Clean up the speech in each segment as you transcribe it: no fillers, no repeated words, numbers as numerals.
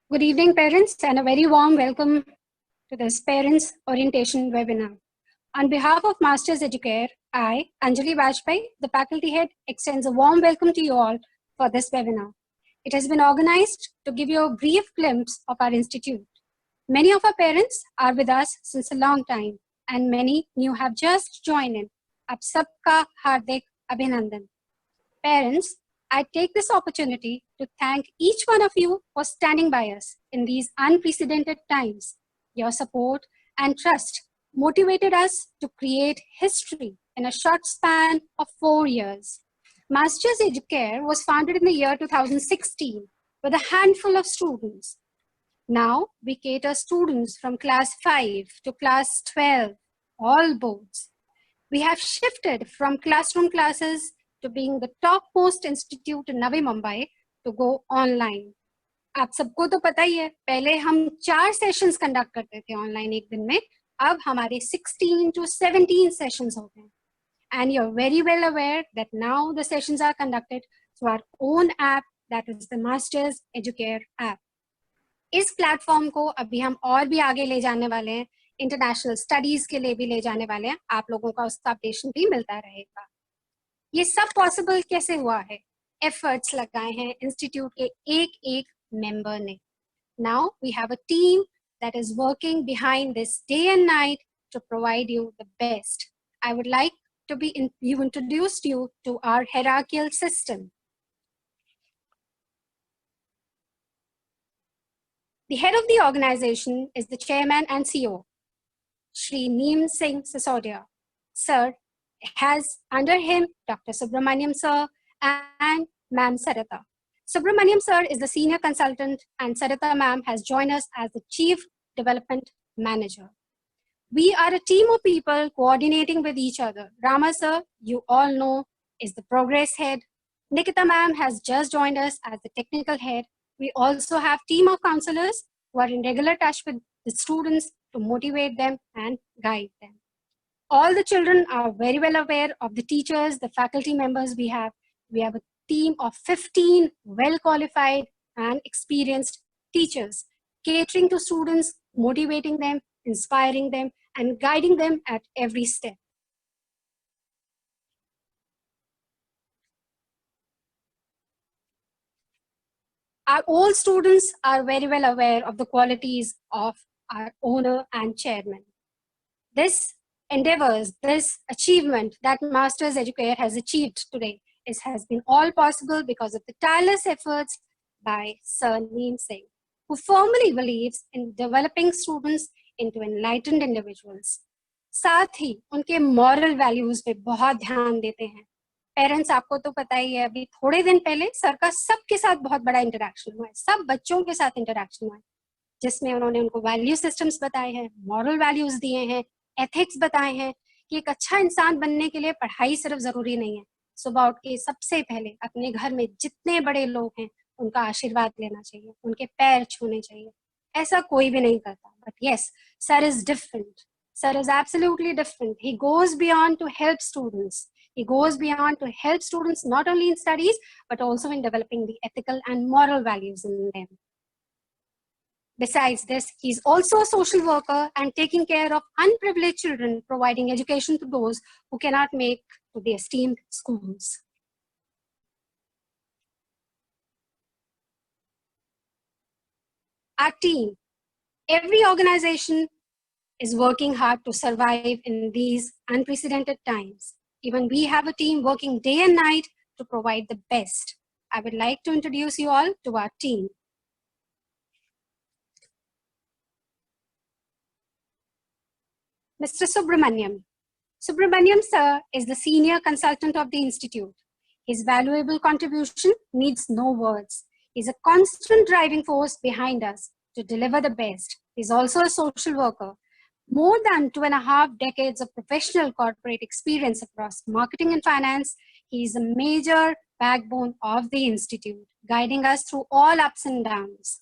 Good evening, parents, and a very warm welcome to this Parents Orientation webinar. On behalf of Masters Educare, I, Anjali Vajpayee, the faculty head, extends a warm welcome to you all for this webinar. It has been organized to give you a brief glimpse of our institute. Many of our parents are with us since a long time, and many new have just joined in. Aap sabka hardik abhinandan. Parents, I take this opportunity to thank each one of you for standing by us in these unprecedented times. Your support and trust motivated us to create history in a short span of 4 years. Masters Educare was founded in the year 2016 with a handful of students. Now we cater students from class 5 to class 12, all boards. We have shifted from classroom classes to being the topmost institute in Navi Mumbai to go online. आप सबको तो पता ही है, पहले हम 4 sessions conduct करते थे online एक दिन में, अब हमारे 16 to 17 सेशंस होते हैं. And you're very well aware that now the sessions are conducted through our own app, that is the Masters Educare app. इस प्लेटफॉर्म को अभी हम और भी आगे ले जाने वाले हैं, इंटरनेशनल स्टडीज के लिए भी ले जाने वाले हैं. आप लोगों का उसका अपडेशन भी मिलता रहेगा. ये सब पॉसिबल कैसे हुआ है? एफर्ट्स लगाए हैं इंस्टीट्यूट के एक एक मेंबर ने. Now we have a team that is working behind this day and night to provide you the best. I would like to be introduced you to our hierarchical system. The head of the organization is the chairman and CEO, Shri Neem Singh Sisodia. Sir has under him Dr. Subramaniam Sir and Ma'am Sarita. Subramaniam Sir is the senior consultant and Sarita Ma'am has joined us as the Chief Development Manager. We are a team of people coordinating with each other. Rama Sir, you all know, is the progress head. Nikita Ma'am has just joined us as the technical head. We also have a team of counselors who are in regular touch with the students to motivate them and guide them. All the children are very well aware of the teachers, the faculty members we have. We have a team of 15 well-qualified and experienced teachers, catering to students, motivating them, inspiring them, and guiding them at every step. Our old students are very well aware of the qualities of our owner and chairman. This endeavors, this achievement that Masters Educare has achieved today has been all possible because of the tireless efforts by Sir Neem Singh, who firmly believes in developing students into enlightened individuals. साथ ही उनके moral values पे बहुत ध्यान देते हैं. Parents, आपको तो पता ही है, अभी थोड़े दिन पहले सर का सबके साथ बहुत बड़ा इंटरेक्शन हुआ है, सब बच्चों के साथ इंटरेक्शन हुआ है, जिसमें उन्होंने उनको वैल्यू सिस्टम्स बताए हैं, मॉरल वैल्यूज दिए हैं, एथिक्स बताए हैं कि एक अच्छा इंसान बनने के लिए पढ़ाई सिर्फ जरूरी नहीं है. सुबह उठ के सबसे पहले अपने घर में जितने बड़े लोग हैं उनका आशीर्वाद लेना चाहिए, उनके पैर छूने चाहिए. ऐसा कोई भी नहीं करता. But yes, sir is different. Sir is absolutely different. He goes beyond to help students. He goes beyond to help students not only in studies, but also in developing the ethical and moral values in them. Besides this, he's also a social worker and taking care of unprivileged children, providing education to those who cannot make to the esteemed schools. Our team, every organization is working hard to survive in these unprecedented times. Even we have a team working day and night to provide the best. I would like to introduce you all to our team. Mr. Subramaniam. Subramaniam sir is the senior consultant of the institute. His valuable contribution needs no words. He's a constant driving force behind us to deliver the best. He's also a social worker. More than 2.5 decades of professional corporate experience across marketing and finance, he is a major backbone of the institute, guiding us through all ups and downs.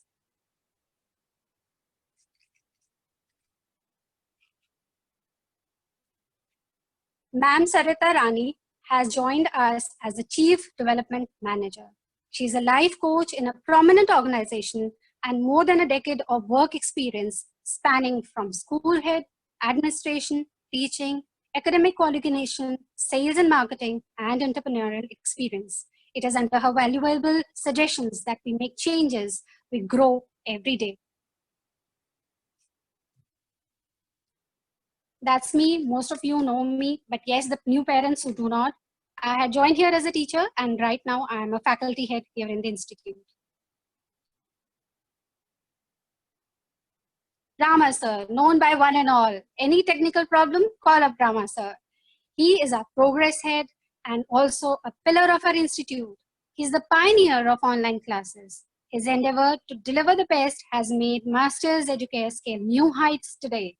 Ma'am Sarita Rani has joined us as the Chief Development Manager. She's a life coach in a prominent organization and more than a decade of work experience spanning from school head, administration, teaching, academic coordination, sales and marketing, and entrepreneurial experience. It is under her valuable suggestions that we make changes, we grow every day. That's me. Most of you know me, but yes, the new parents who do not. I had joined here as a teacher, and right now I am a faculty head here in the institute. Rama sir, known by one and all. Any technical problem, call up Rama sir. He is our progress head and also a pillar of our institute. He's the pioneer of online classes. His endeavor to deliver the best has made Masters Educare scale new heights today.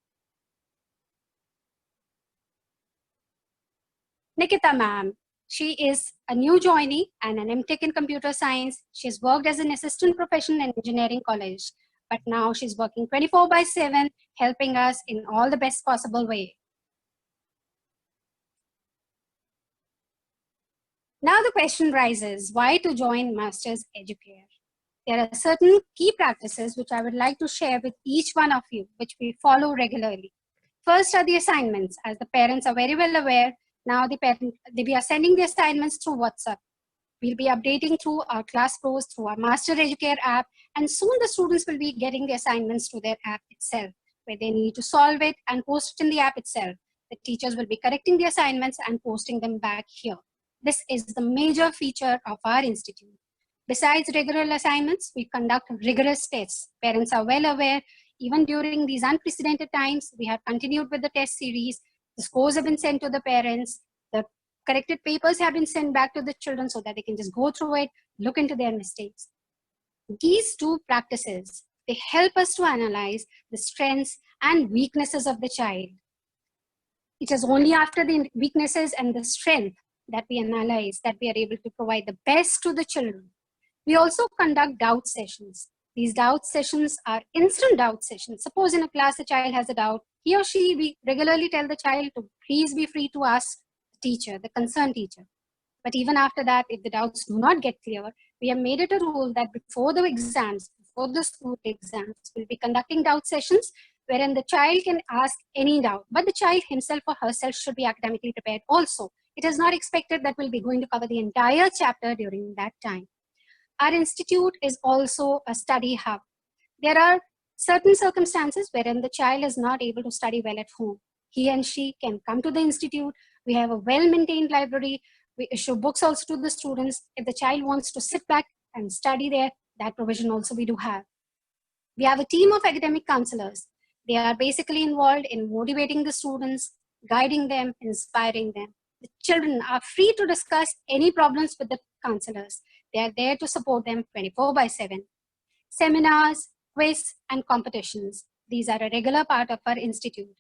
Nikita ma'am, she is a new joinee and an MTech in computer science. She's worked as an assistant professor in engineering college, but now she's working 24/7, helping us in all the best possible way. Now the question rises, why to join Masters Educare? There are certain key practices which I would like to share with each one of you, which we follow regularly. First are the assignments. As the parents are very well aware, now we are sending the assignments through WhatsApp. We'll be updating through our class pros, through our Master Educare app, and soon the students will be getting the assignments to their app itself, where they need to solve it and post it in the app itself. The teachers will be correcting the assignments and posting them back here. This is the major feature of our institute. Besides regular assignments, we conduct rigorous tests. Parents are well aware, even during these unprecedented times, we have continued with the test series. The scores have been sent to the parents. The corrected papers have been sent back to the children so that they can just go through it, look into their mistakes. These two practices, they help us to analyze the strengths and weaknesses of the child. It is only after the weaknesses and the strength that we analyze that we are able to provide the best to the children. We also conduct doubt sessions. These doubt sessions are instant doubt sessions. Suppose in a class a child has a doubt, he or she, we regularly tell the child to please be free to ask the teacher, the concerned teacher. But even after that, if the doubts do not get clear, we have made it a rule that before the exams, before the school exams, we'll be conducting doubt sessions wherein the child can ask any doubt, but the child himself or herself should be academically prepared also. It is not expected that we'll be going to cover the entire chapter during that time. Our institute is also a study hub. There are certain circumstances wherein the child is not able to study well at home. He and she can come to the institute. We have a well-maintained library. We issue books also to the students. If the child wants to sit back and study there, that provision also we do have. We have a team of academic counselors. They are basically involved in motivating the students, guiding them, inspiring them. The children are free to discuss any problems with the counselors. They are there to support them 24/7. Seminars, quiz, and competitions. These are a regular part of our institute.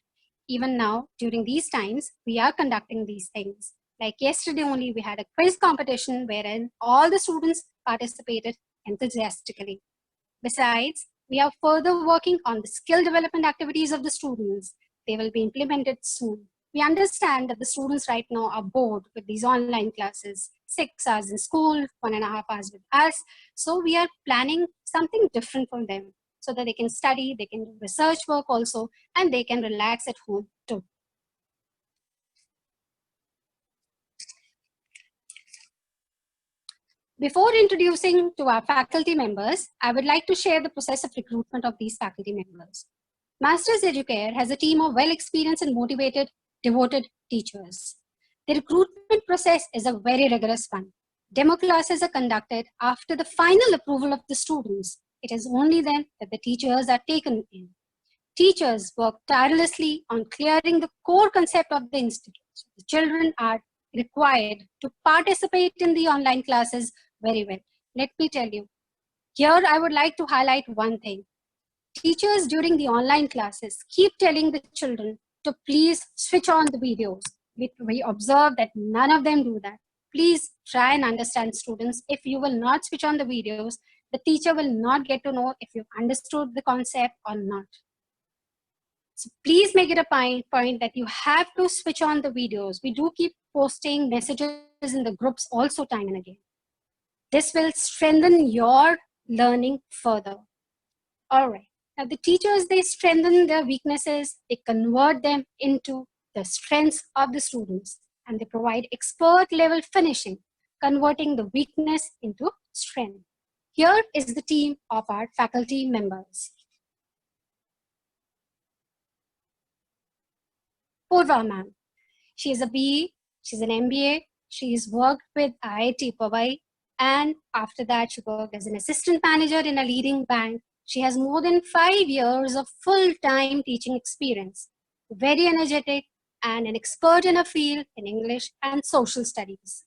Even now, during these times, we are conducting these things. Like yesterday only, we had a quiz competition wherein all the students participated enthusiastically. Besides, we are further working on the skill development activities of the students. They will be implemented soon. We understand that the students right now are bored with these online classes, 6 hours in school, 1.5 hours with us. So we are planning something different for them so that they can study, they can do research work also, and they can relax at home too. Before introducing to our faculty members, I would like to share the process of recruitment of these faculty members. Masters Educare has a team of well-experienced and motivated, devoted teachers. The recruitment process is a very rigorous one. Demo classes are conducted after the final approval of the students. It is only then that the teachers are taken in. Teachers work tirelessly on clearing the core concept of the institute. The children are required to participate in the online classes very well. Let me tell you, here I would like to highlight one thing. Teachers during the online classes keep telling the children to please switch on the videos. We observe that none of them do that. Please try and understand, students. If you will not switch on the videos, the teacher will not get to know if you've understood the concept or not. So please make it a point that you have to switch on the videos. We do keep posting messages in the groups also time and again. This will strengthen your learning further. All right. Now the teachers, they strengthen their weaknesses, they convert them into the strengths of the students, and they provide expert level finishing, converting the weakness into strength. Here is the team of our faculty members. Purva ma'am. She is a BE, she's an MBA, she's worked with IIT Powai, and after that she worked as an assistant manager in a leading bank. She has more than 5 years of full-time teaching experience, very energetic and an expert in her field in English and social studies.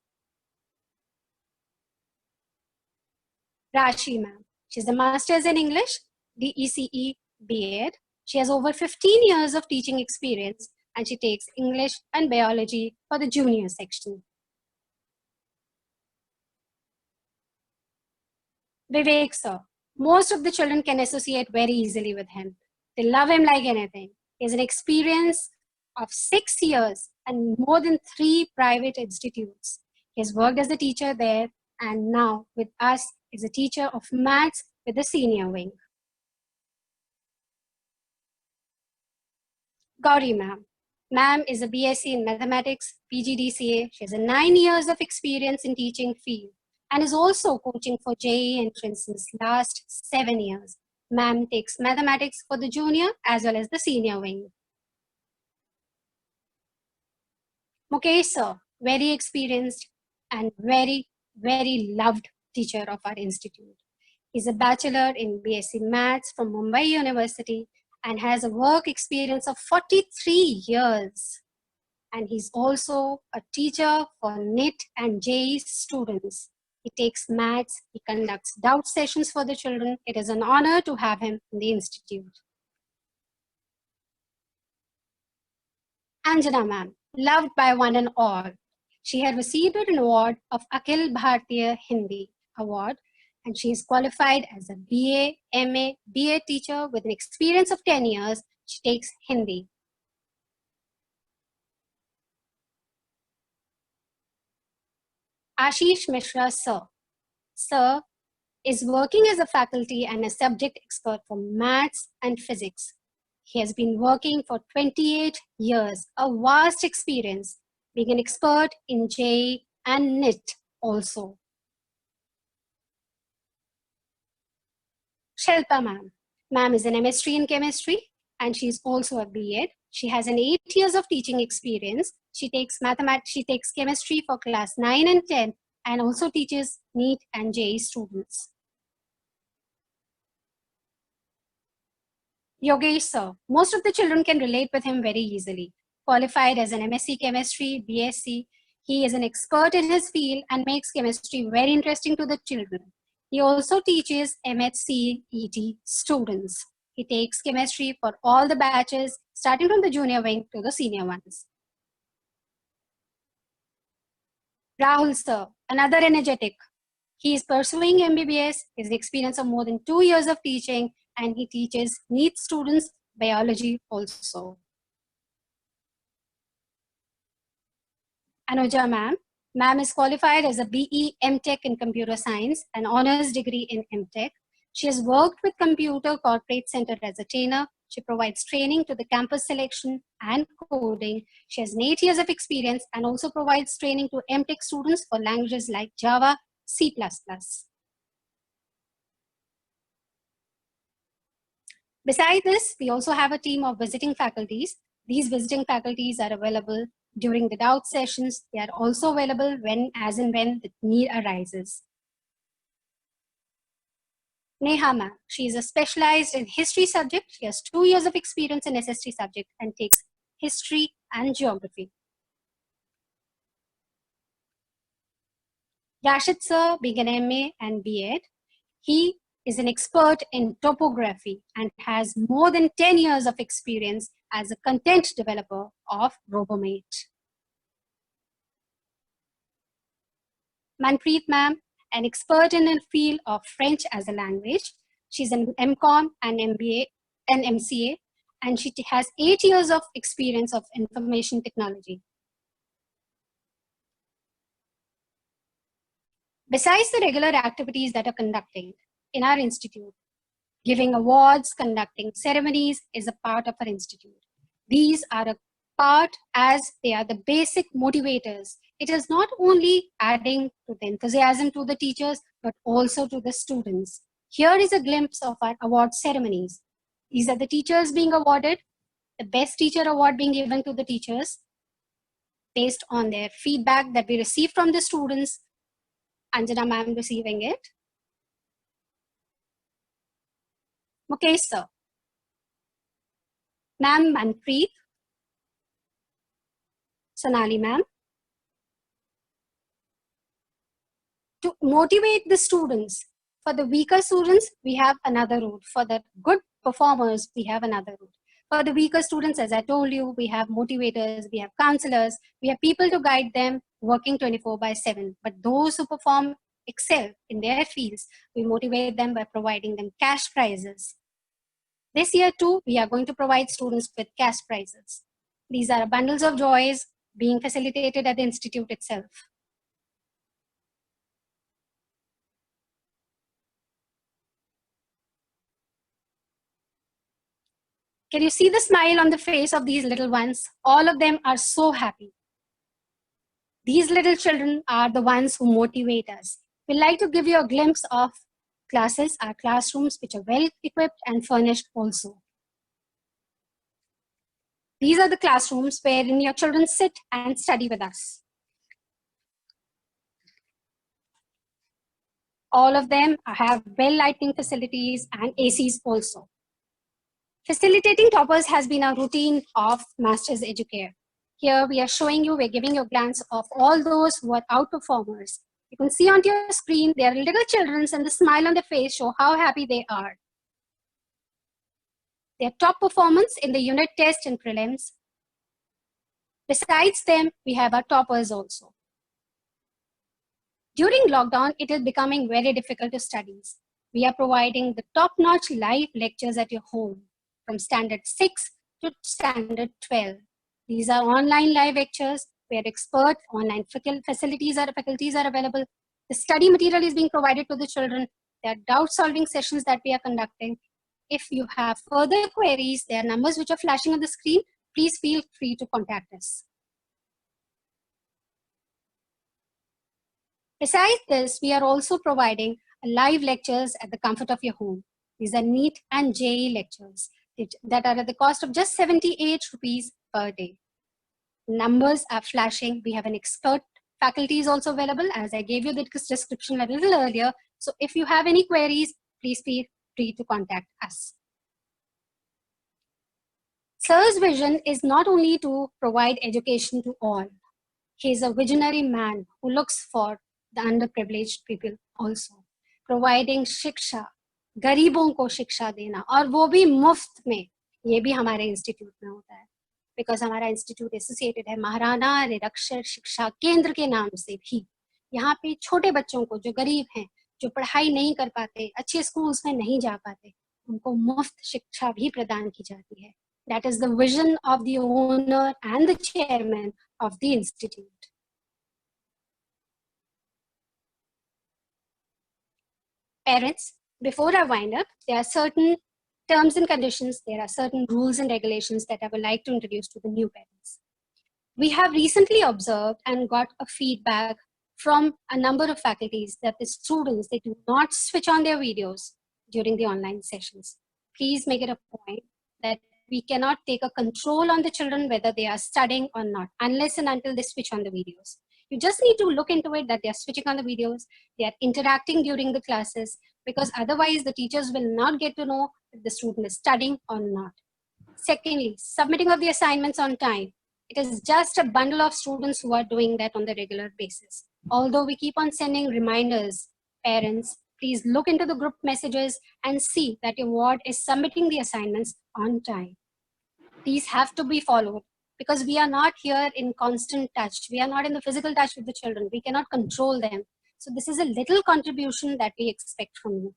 Rashi ma'am. She's a master's in English, DECE B.Ed. She has over 15 years of teaching experience and she takes English and biology for the junior section. Vivek sir. Most of the children can associate very easily with him. They love him like anything. He has an experience of 6 years and more than 3 private institutes. He has worked as a teacher there and now with us is a teacher of maths with the senior wing. Gauri ma'am. Ma'am is a BSc in mathematics, PGDCA. She has 9 years of experience in teaching field and is also coaching for JEE entrance since last 7 years. Ma'am takes mathematics for the junior as well as the senior wing. Mukesh sir, very experienced and very, very loved teacher of our institute. He's a bachelor in BSc Maths from Mumbai University and has a work experience of 43 years. And he's also a teacher for NIT and JEE students. He takes maths, he conducts doubt sessions for the children. It is an honor to have him in the institute. Anjana ma'am, loved by one and all. She had received an award of Akhil Bhartiya Hindi Award, and she is qualified as a BA, MA, BA teacher with an experience of 10 years. She takes Hindi. Ashish Mishra sir. Sir is working as a faculty and a subject expert for maths and physics. He has been working for 28 years, a vast experience, being an expert in JEE and NIT also. Shilpa ma'am. Ma'am is an MSc in chemistry and she's also a B.Ed. She has an 8 years of teaching experience. She takes mathematics, she takes chemistry for class 9 and 10 and also teaches NEET and JEE students. Yogesh sir. Most of the children can relate with him very easily. Qualified as an MSc Chemistry, BSc, he is an expert in his field and makes chemistry very interesting to the children. He also teaches MHC ET students. He takes chemistry for all the batches, starting from the junior wing to the senior ones. Rahul sir, another energetic. He is pursuing MBBS, his experience of more than 2 years of teaching, and he teaches NEET students biology also. Anuja ma'am. Ma'am is qualified as a BE MTech in computer science, an honors degree in MTech. She has worked with Computer Corporate Center as a trainer. She provides training to the campus selection and coding. She has 8 years of experience and also provides training to MTech students for languages like Java, C++. Besides this, we also have a team of visiting faculties. These visiting faculties are available during the doubt sessions. They are also available as and when the need arises. Neha ma'am, she is a specialized in history subject. She has 2 years of experience in SST subject and takes history and geography. Rashid sir, being an MA and B.Ed, he is an expert in topography and has more than 10 years of experience as a content developer of Robomate. Manpreet ma'am, an expert in the field of French as a language. She's an MCOM and MBA and MCA, and she has 8 years of experience of information technology. Besides the regular activities that are conducted in our institute, Giving awards, conducting ceremonies is a part of our institute. These are a part as they are the basic motivators. It is not only adding to the enthusiasm to the teachers, but also to the students. Here is a glimpse of our award ceremonies. These are the teachers being awarded, the best teacher award being given to the teachers based on their feedback that we receive from the students. Anjana ma'am receiving it. Mukesh sir. Ma'am Manpreet. Sonali ma'am. To motivate the students. For the weaker students, we have another route. For the good performers, we have another route. For the weaker students, as I told you, we have motivators, we have counselors, we have people to guide them working 24/7. But those who perform excel in their fields, we motivate them by providing them cash prizes. This year too, we are going to provide students with cash prizes. These are bundles of joys being facilitated at the institute itself. Can you see the smile on the face of these little ones? All of them are so happy. These little children are the ones who motivate us. We'd like to give you a glimpse of classes, our classrooms, which are well equipped and furnished also. These are the classrooms wherein your children sit and study with us. All of them have well lighting facilities and ACs also. Facilitating toppers has been a routine of Masters Educare. Here we are showing you, we're giving you a glance of all those who are outperformers. You can see on your screen, they are little children and the smile on their face show how happy they are. Their top performance in the unit test and prelims. Besides them, we have our toppers also. During lockdown, it is becoming very difficult to study. We are providing the top-notch live lectures at your home from standard 6 to standard 12. These are online live lectures where expert online faculties are available. The study material is being provided to the children. There are doubt-solving sessions that we are conducting. If you have further queries, there are numbers which are flashing on the screen. Please feel free to contact us. Besides this, we are also providing live lectures at the comfort of your home. These are NEET and JEE lectures that are at the cost of just 78 rupees per day. Numbers are flashing. We have an expert faculty is also available, as I gave you the description a little earlier. So if you have any queries, please feel free to contact us. Sir's vision is not only to provide education to all. He is a visionary man who looks for the underprivileged people also, providing शिक्षा, गरीबों को शिक्षा देना, और वो भी मुफ्त में. ये भी हमारे इंस्टीट्यूट में होता है, because हमारा इंस्टीट्यूट एसोसिएटेड है महाराणा निरक्षर शिक्षा केंद्र के नाम से भी. यहाँ पे छोटे बच्चों को जो गरीब हैं, जो पढ़ाई नहीं कर पाते, अच्छे स्कूल्स में नहीं जा पाते, उनको मुफ्त शिक्षा भी प्रदान की जाती है. That is the vision of the owner and the chairman of the institute. Parents, before I wind up, there are certain terms and conditions, there are certain rules and regulations that I would like to introduce to the new parents. We have recently observed and got a feedback from a number of faculties that the students, they do not switch on their videos during the online sessions. Please make it a point that we cannot take a control on the children whether they are studying or not, unless and until they switch on the videos. You just need to look into it that they are switching on the videos, they are interacting during the classes, because otherwise the teachers will not get to know if the student is studying or not. Secondly, submitting of the assignments on time. It is just a bundle of students who are doing that on the regular basis. Although we keep on sending reminders, parents, please look into the group messages and see that your ward is submitting the assignments on time. These have to be followed because we are not here in constant touch. We are not in the physical touch with the children. We cannot control them. So this is a little contribution that we expect from you.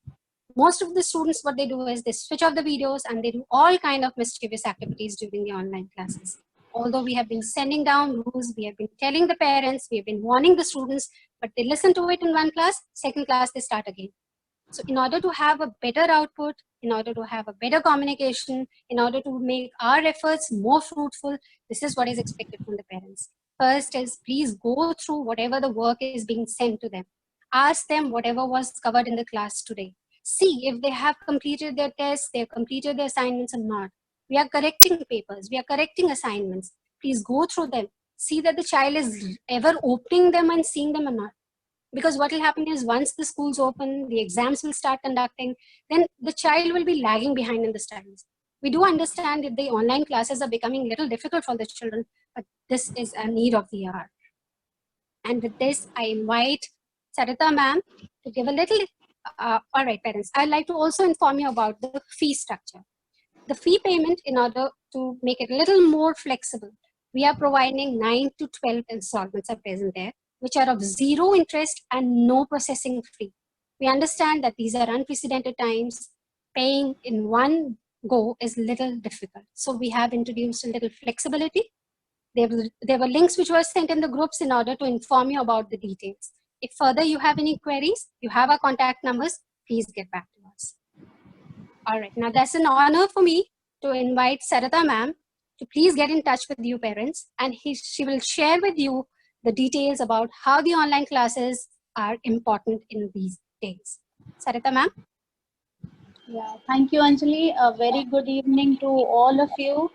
Most of the students, what they do is they switch off the videos and they do all kind of mischievous activities during the online classes. Although we have been sending down rules, we have been telling the parents, we have been warning the students, but they listen to it in one class, second class, they start again. So in order to have a better output, in order to have a better communication, in order to make our efforts more fruitful. This is what is expected from the parents. First is please go through whatever the work is being sent to them. Ask them whatever was covered in the class today. See if they have completed their tests, they have completed their assignments or not. We are correcting papers, we are correcting assignments. Please go through them. See that the child is ever opening them and seeing them or not. Because what will happen is once the schools open, the exams will start conducting, then the child will be lagging behind in the studies. We do understand that the online classes are becoming a little difficult for the children, but this is a need of the hour. And with this, I invite Sarita ma'am to give a little, all right, parents, I'd like to also inform you about the fee structure. The fee payment, in order to make it a little more flexible, we are providing 9 to 12 installments are present there, which are of zero interest and no processing fee. We understand that these are unprecedented times. Paying in one go is a little difficult. So we have introduced a little flexibility. There were links which were sent in the groups in order to inform you about the details. If further you have any queries, you have our contact numbers, please get back to us. All right, now that's an honor for me to invite Sarita ma'am to please get in touch with you parents, and she will share with you the details about how the online classes are important in these days. Sarita ma'am. Yeah, thank you, Anjali. A very good evening to all of you.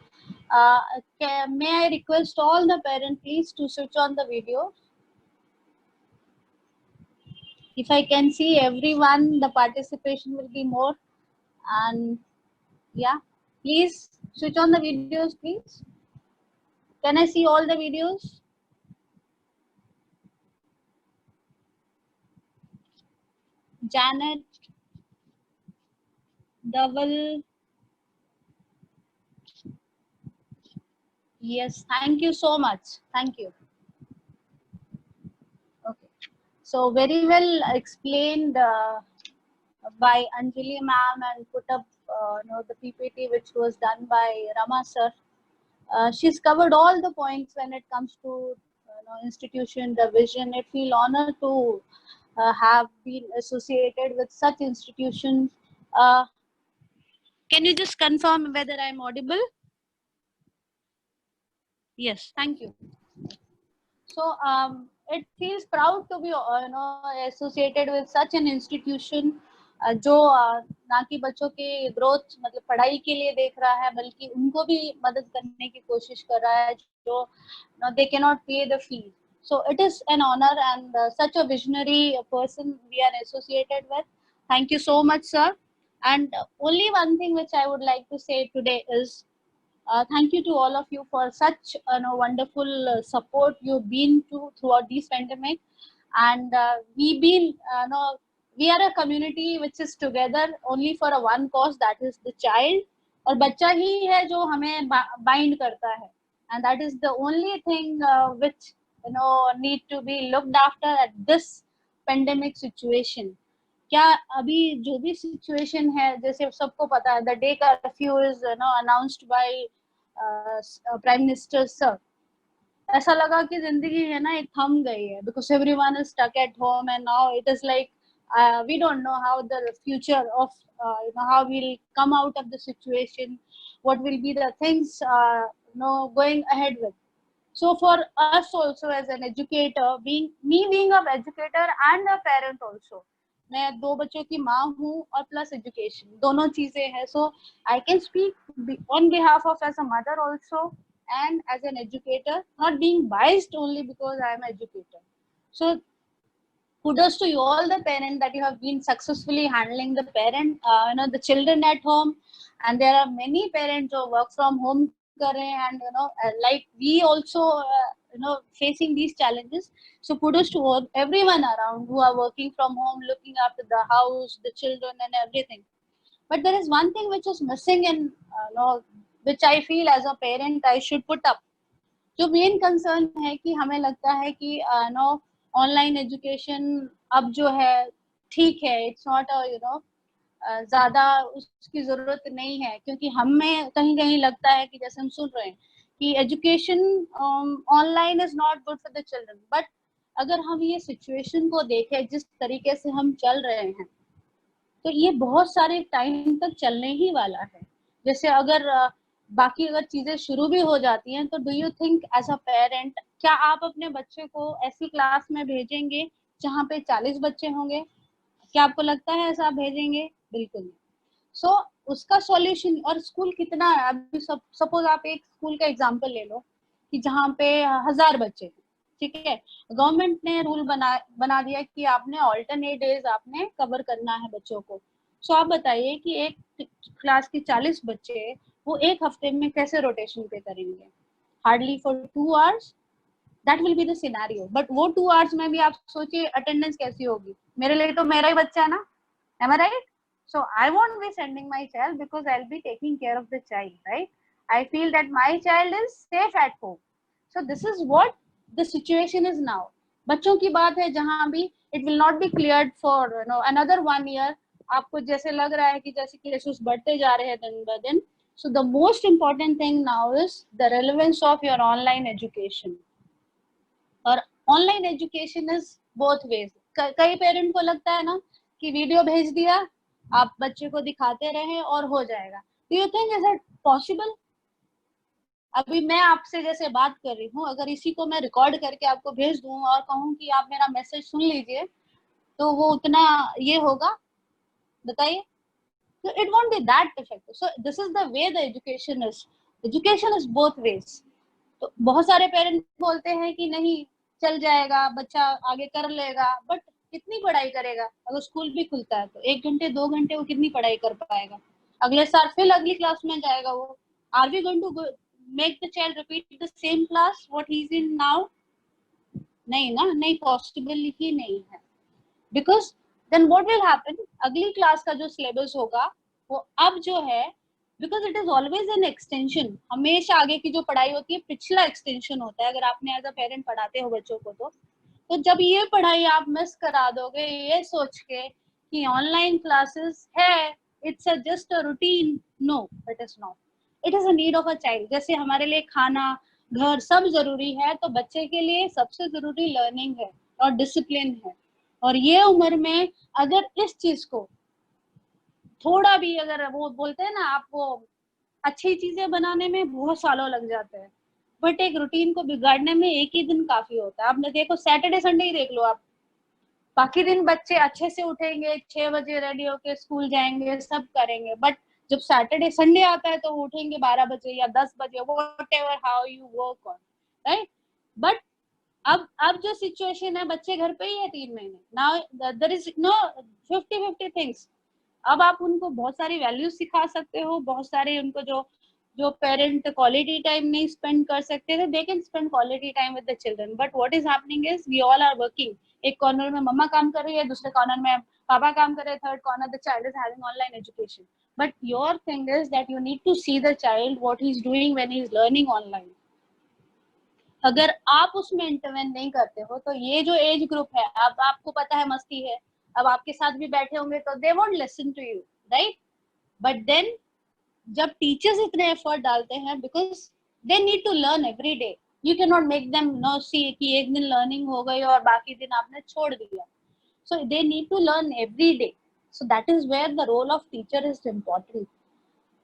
May I request all the parents please to switch on the video. If I can see everyone, the participation will be more. And yeah, please switch on the videos, please. Can I see all the videos? Janet, Double. Yes, thank you so much. Thank you. Okay. So very well explained by Anjali ma'am and put up the PPT which was done by Rama sir. She's covered all the points when it comes to institution, the vision. It feel honored to have been associated with such institutions. Can you just confirm whether I'm audible? Yes, thank you. So it feels proud to be associated with such an institution जो ना कि बच्चों के growth मतलब पढ़ाई के लिए देख रहा है बल्कि उनको भी मदद करने की कोशिश कर रहा है जो they cannot pay the fee. So it is an honor and such a visionary person we are associated with. Thank you so much, sir. And only one thing which I would like to say today is thank you to all of you for such wonderful support you've been to throughout this pandemic. And we are a community which is together only for a one cause, that is the child. और बच्चा ही है जो हमें bind करता है. And that is the only thing which need to be looked after at this pandemic situation. क्या अभी जो भी सिचुएशन है जैसे सबको पता है the day curfew is announced by prime minister sir ऐसा लगा कि जिंदगी है ना एक थम गई है because everyone is stuck at home and now it is like we don't know how the future of how we'll come out of the situation, what will be the things going ahead with. So for us also as an educator, being an educator and a parent also, मैं दो बच्चों की माँ हूँ और plus education दोनों चीजें हैं. So I can speak on behalf of as a mother also and as an educator, not being biased only because I am an educator. So kudos to you all the parents that you have been successfully handling the the children at home. And there are many parents who work from home and like we also facing these challenges. So kudos to all, everyone around who are working from home, looking after the house, the children and everything. But there is one thing which is missing in which I feel as a parent I should put up. जो main concern है कि हमें लगता है कि online education अब जो है ठीक है, इट्स नॉट ज्यादा उसकी जरूरत नहीं है, क्योंकि हमें कहीं कहीं लगता है कि जैसे हम सुन रहे हैं कि education online is not good for the children. But अगर हम ये सिचुएशन को देखें जिस तरीके से हम चल रहे हैं तो ये बहुत सारे टाइम तक चलने ही वाला है। जैसे अगर बाकी अगर चीजें शुरू भी हो जाती हैं, तो do you think as a parent, क्या आप अपने बच्चे को ऐसी क्लास में भेजेंगे जहाँ पे 40 बच्चे होंगे? क्या आपको लगता है ऐसा आप भेजेंगे? बिल्कुल नहीं। सो उसका सॉल्यूशन, और स्कूल कितना है अभी, सपोज आप एक स्कूल का एग्जांपल ले लो कि जहाँ पे 1000 बच्चे, ठीक है, गवर्नमेंट ने रूल बना दिया कि आपने ऑल्टरनेट डेज आपने कवर करना है बच्चों को। सो आप बताइए कि एक क्लास के 40 बच्चे वो एक हफ्ते में कैसे रोटेशन पे करेंगे? Hardly for 2 hours, that will be the scenario. But वो 2 आवर्स में भी आप सोचिए अटेंडेंस कैसी होगी। मेरे लिए तो मेरा ही बच्चा है ना, am I right? So I won't be sending my child because I'll be taking care of the child, right? I feel that my child is safe at home. So this is what the situation is now. बच्चों की बात है जहां भी it will not be cleared for another 1 year. आपको जैसे लग रहा है कि जैसे केसेस बढ़ते जा रहे हैं दिन ब दिन. So the most important thing now is the relevance of your online education. और online education is both ways. कई पेरेंट को लगता है ना कि वीडियो भेज दिया, आप बच्चे को दिखाते रहे और हो जाएगा. Do you think is it possible? अभी मैं आपसे जैसे बात कर रही हूँ, अगर इसी को मैं रिकॉर्ड करके आपको भेज दूँ और कहूँ कि आप मेरा मैसेज सुन लीजिए, तो वो उतना ये होगा? बताइए. So it won't be that effective. So this is the way the education is. Education is both ways. तो बहुत सारे पेरेंट्स बोलते हैं कि नहीं चल जाएगा, बच्चा आगे कर लेगा, बट कितनी पढ़ाई करेगा? अगर स्कूल भी खुलता है तो 1 घंटे 2 घंटे वो कितनी पढ़ाई कर पाएगा? अगले साल फिर अगली क्लास में जाएगा वो. Are we going to make the child repeat the same class what he is in now? नहीं ना, नहीं, पॉसिबल ही नहीं है. Because then what will happen, अगली क्लास का जो सिलेबस होगा वो अब जो है, because it is always an extension, हमेशा आगे की जो पढ़ाई होती है पिछला एक्सटेंशन होता है. अगर आपने एज अ पेरेंट पढ़ाते हो बच्चों को, तो जब ये पढ़ाई आप मिस करा दोगे ये सोच के कि ऑनलाइन क्लासेस है, it's just a routine, no it is not. It is a need of a child. जैसे हमारे लिए खाना, घर सब जरूरी है, तो बच्चे के लिए सबसे जरूरी लर्निंग है और डिसिप्लिन है. और ये उम्र में अगर इस चीज को थोड़ा भी, अगर वो बोलते हैं ना, आप वो अच्छी चीजें बनाने में बहुत सालों लग जाते हैं, बट एक रूटीन को बिगाड़ने में एक ही दिन काफी होता है. आपने देखो सैटरडे संडे ही देख लो आप, बाकी दिन बच्चे अच्छे से उठेंगे, 6 बजे रेडी होके स्कूल जाएंगे, सब करेंगे, बट जब सैटरडे संडे आता है तो वो उठेंगे 12 बजे या 10 बजे, whatever how you work on, right? But अब जो सिचुएशन है, बच्चे घर पे ही है 3 महीने. Now there is no 50-50 things. अब आप उनको बहुत सारी वैल्यूज सिखा सकते हो, बहुत सारे उनको जो जो पेरेंट क्वालिटी टाइम नहीं स्पेंड कर सकते थे, they can spend quality time with the children. But what is happening is we all are working. एक कॉर्नर में मम्मा काम कर रही है, दूसरे कॉर्नर में पापा काम कर रहे हैं, third corner the child is having online education. But your thing is that you need to see the child what he is doing when he is learning online. अगर आप उसमें इंटरवेन नहीं करते हो, तो ये जो एज ग्रुप है, अब आपको पता है मस्ती है, अब आपके साथ भी बैठे होंगे तो they won't listen to you, right? But then जब टीचर्स इतने एफर्ट डालते हैं, because they need to learn every day, you can not make them know see कि एक दिन लर्निंग हो गई और बाकी दिन आपने छोड़ दिया. So they need to learn every day. So that is where the role of teacher is important.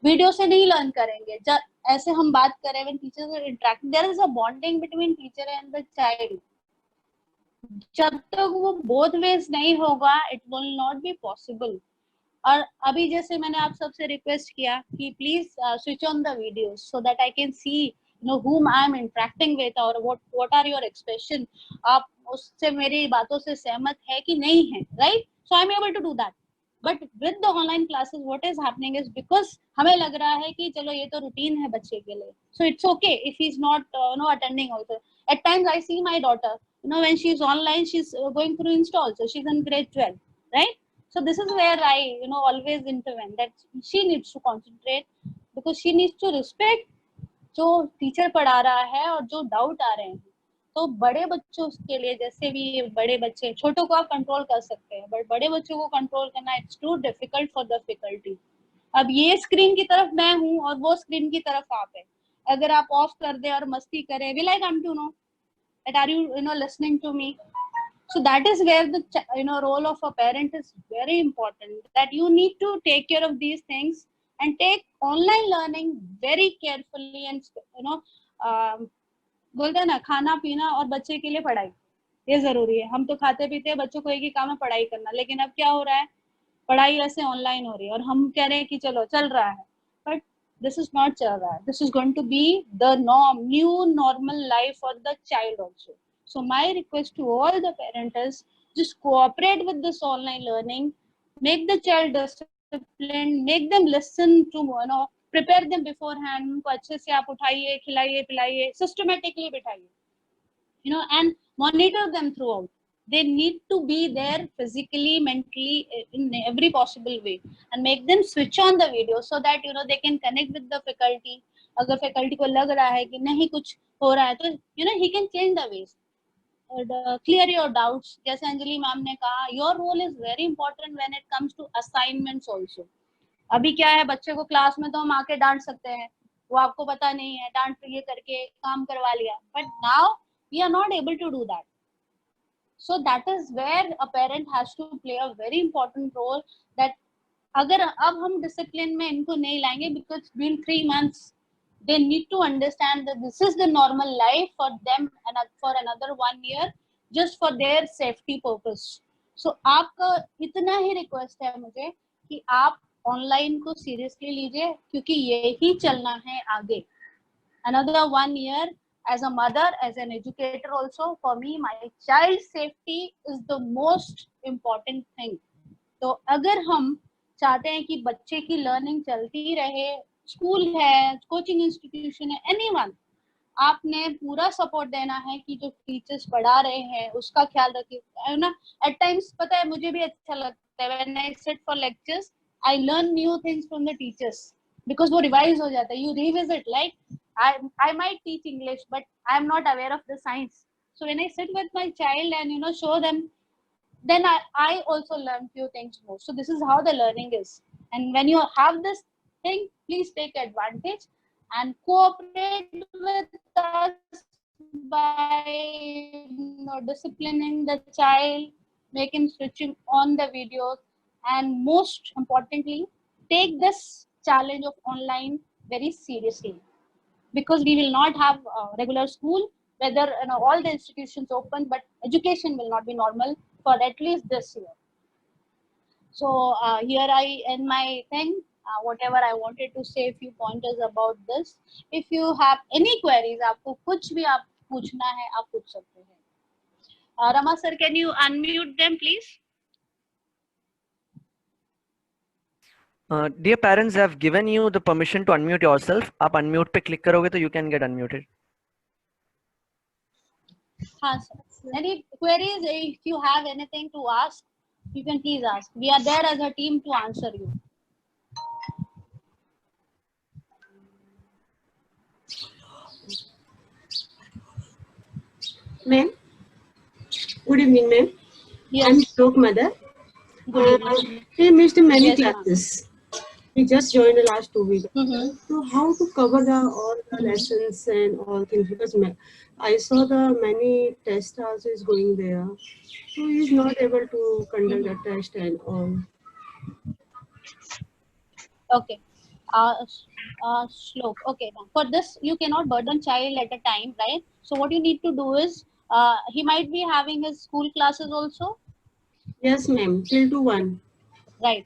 Video से नहीं लर्न करेंगे. जब ऐसे हम बात करें, when teachers are interacting, there is a bonding between teacher and the child. जब तक वो both ways नहीं होगा, it will not be possible. और अभी जैसे मैंने आप सबसे रिक्वेस्ट किया कि please switch on the videos so that I can see whom I am interacting with or what are your expression. आप उससे मेरी बातों से सहमत है कि नहीं है, right? So I am able to do that. But with the online classes, what is happening is, because हमें लग रहा है कि चलो ये तो रूटीन है बच्चे के लिए, so it's okay if he's not attending also. At times I see my daughter, when she's online, she's going through install, so she's in grade 12, right? So this is where I always intervene, that she needs to concentrate, because she needs to respect जो teacher पढ़ा रहा है और जो doubt आ रहे हैं. तो बड़े बच्चों के लिए, जैसे भी बड़े बच्चे, छोटों को आप कंट्रोल कर सकते हैं, बट बड़े बच्चों को कंट्रोल करना it's too difficult for the faculty. अब ये स्क्रीन की तरफ मैं हूँ और वो स्क्रीन की तरफ आप है. अगर आप ऑफ कर दे और मस्ती करें, will I come to know that are you listening to me? So that is where the role of a parent is very important, that you need to take care of these things and take online learning very carefully. And बोलते हैं ना, खाना पीना और बच्चे के लिए पढ़ाई ये जरूरी है. हम तो खाते पीते हैं, बच्चों को एक ही काम है पढ़ाई करना, लेकिन अब क्या हो रहा है, पढ़ाई ऐसे ऑनलाइन हो रही है और हम कह रहे हैं कि चलो चल रहा है, बट this is not चल रहा है. This is going to be the norm, new normal life for the child also. So my request to all the parents is just cooperate with this online learning, make the child disciplined, make them listen to, prepare them beforehand. उनको अच्छे से आप उठाइए, खिलाइए, पिलाइए, systematically बिठाइए, and monitor them throughout. They need to be there physically, mentally, in every possible way, and make them switch on the video so that they can connect with the faculty. अगर faculty को लग रहा है कि नहीं कुछ हो रहा है तो he can change the ways. Clear your doubts. जैसे अंजलि मैम ने कहा, your role is very important when it comes to assignments also. अभी क्या है, बच्चे को क्लास में तो हम आके डांट सकते हैं, वो आपको पता नहीं है, डांट ये करके काम करवा लिया, but now we are not able to do that. So that is where a parent has to play a very important role, that अगर अब हम discipline में इनको नहीं लाएंगे, because been 3 months, they need to understand that this is the normal life for them and for another 1 year, just for their safety purpose. So आपका इतना ही request है मुझे कि आप ऑनलाइन को सीरियसली लीजिए, क्योंकि यही चलना है आगे. Another 1 year, as a mother, as an educator also, for me my child's safety is the most important thing. तो अगर हम चाहते हैं कि बच्चे की लर्निंग चलती रहे, स्कूल है, कोचिंग इंस्टीट्यूशन है, एनीवन, आपने पूरा सपोर्ट देना है कि जो टीचर्स पढ़ा रहे हैं उसका ख्याल रखिए ना. एट टाइम्स पता है मुझे भी अच्छा लगता है, when I sit for lectures I learn new things from the teachers, because वो रिवाइज हो जाता है. You revisit, like I might teach English, but I am not aware of the science. So when I sit with my child and show them, then I also learn few things more. So this is how the learning is. And when you have this thing, please take advantage and cooperate with us by disciplining the child, making switching on the videos, and most importantly, take this challenge of online very seriously. Because we will not have regular school, whether all the institutions open, but education will not be normal for at least this year. So here I end my thing. Whatever I wanted to say, a few pointers about this. If you have any queries, आपको कुछ भी आप पूछना है, आप पूछ सकते हैं. Rama sir, can you unmute them, please? Dear parents, I have given you the permission to unmute yourself. आप unmute पे click करोगे तो you can get unmuted. हाँ sir. Any queries? If you have anything to ask, you can please ask. We are there as a team to answer you. Ma'am, good evening, ma'am. Yes. I'm Stroke mother. Good evening. We missed many Yes, ma'am. classes. We just joined the last 2 weeks. Mm-hmm. So how to cover all the lessons and all things, because I saw the many test also is going there. So he's not able to conduct the test and all. Okay. Shlok. Okay. Now, for this, you cannot burden child at a time, right? So what you need to do is, he might be having his school classes also. Yes, ma'am. Till to 1. Right.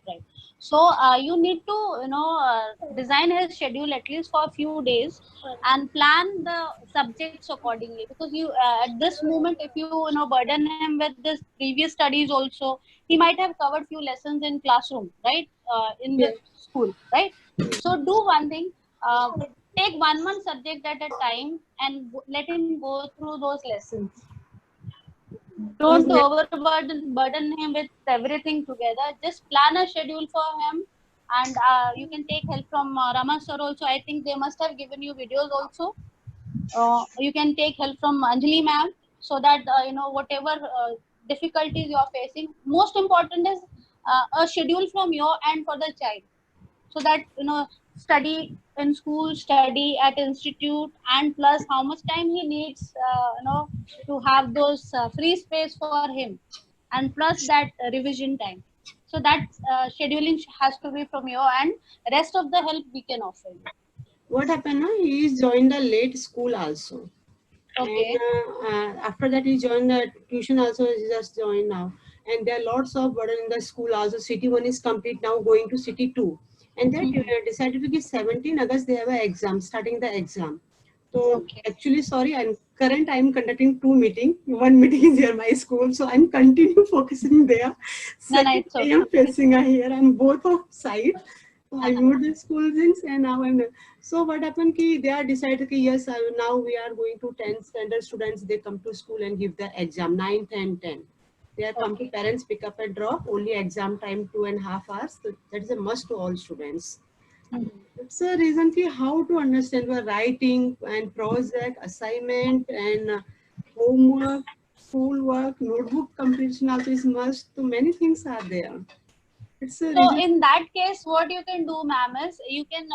So you need to design his schedule at least for a few days and plan the subjects accordingly, because you at this moment, if you burden him with this previous studies also, he might have covered few lessons in classroom, right, in the school, right? So do one thing, take 1 month subject at a time and let him go through those lessons. Don't overburden him with everything together. Just plan a schedule for him, and you can take help from Rama sir also. I think they must have given you videos also. You can take help from Anjali ma'am, so that whatever difficulties you are facing, most important is a schedule from your end for the child, so that study in school, study at institute, and plus how much time he needs, to have those free space for him, and plus that revision time. So that scheduling has to be from your end. Rest of the help we can offer you. What happened now? He is joined the late school also. Okay. And after that, he joined the tuition also. He just joined now. And there are lots of burden in the school also. City 1 is complete now, going to City 2. And they decided to give 17 August, they have an exam, starting the exam. So Okay. actually, sorry, and current I'm conducting 2 meetings. One meeting is near my school, so I'm continue focusing there. No, Second, it's okay. I am facing here. I'm both of sides. So I moved the school things, and now I'm. So what happened? Ki they are decided ki yes, now we are going to 10th standard students. They come to school and give the exam 9th and 10th. They are come to parents pick up and drop. Only exam time 2.5 hours. So that is a must to all students. It's a reason ki how to understand the writing and project, assignment and homework, schoolwork, notebook completion also is must. So many things are there. It's a So reason. in that case, what you can do, ma'am, is you can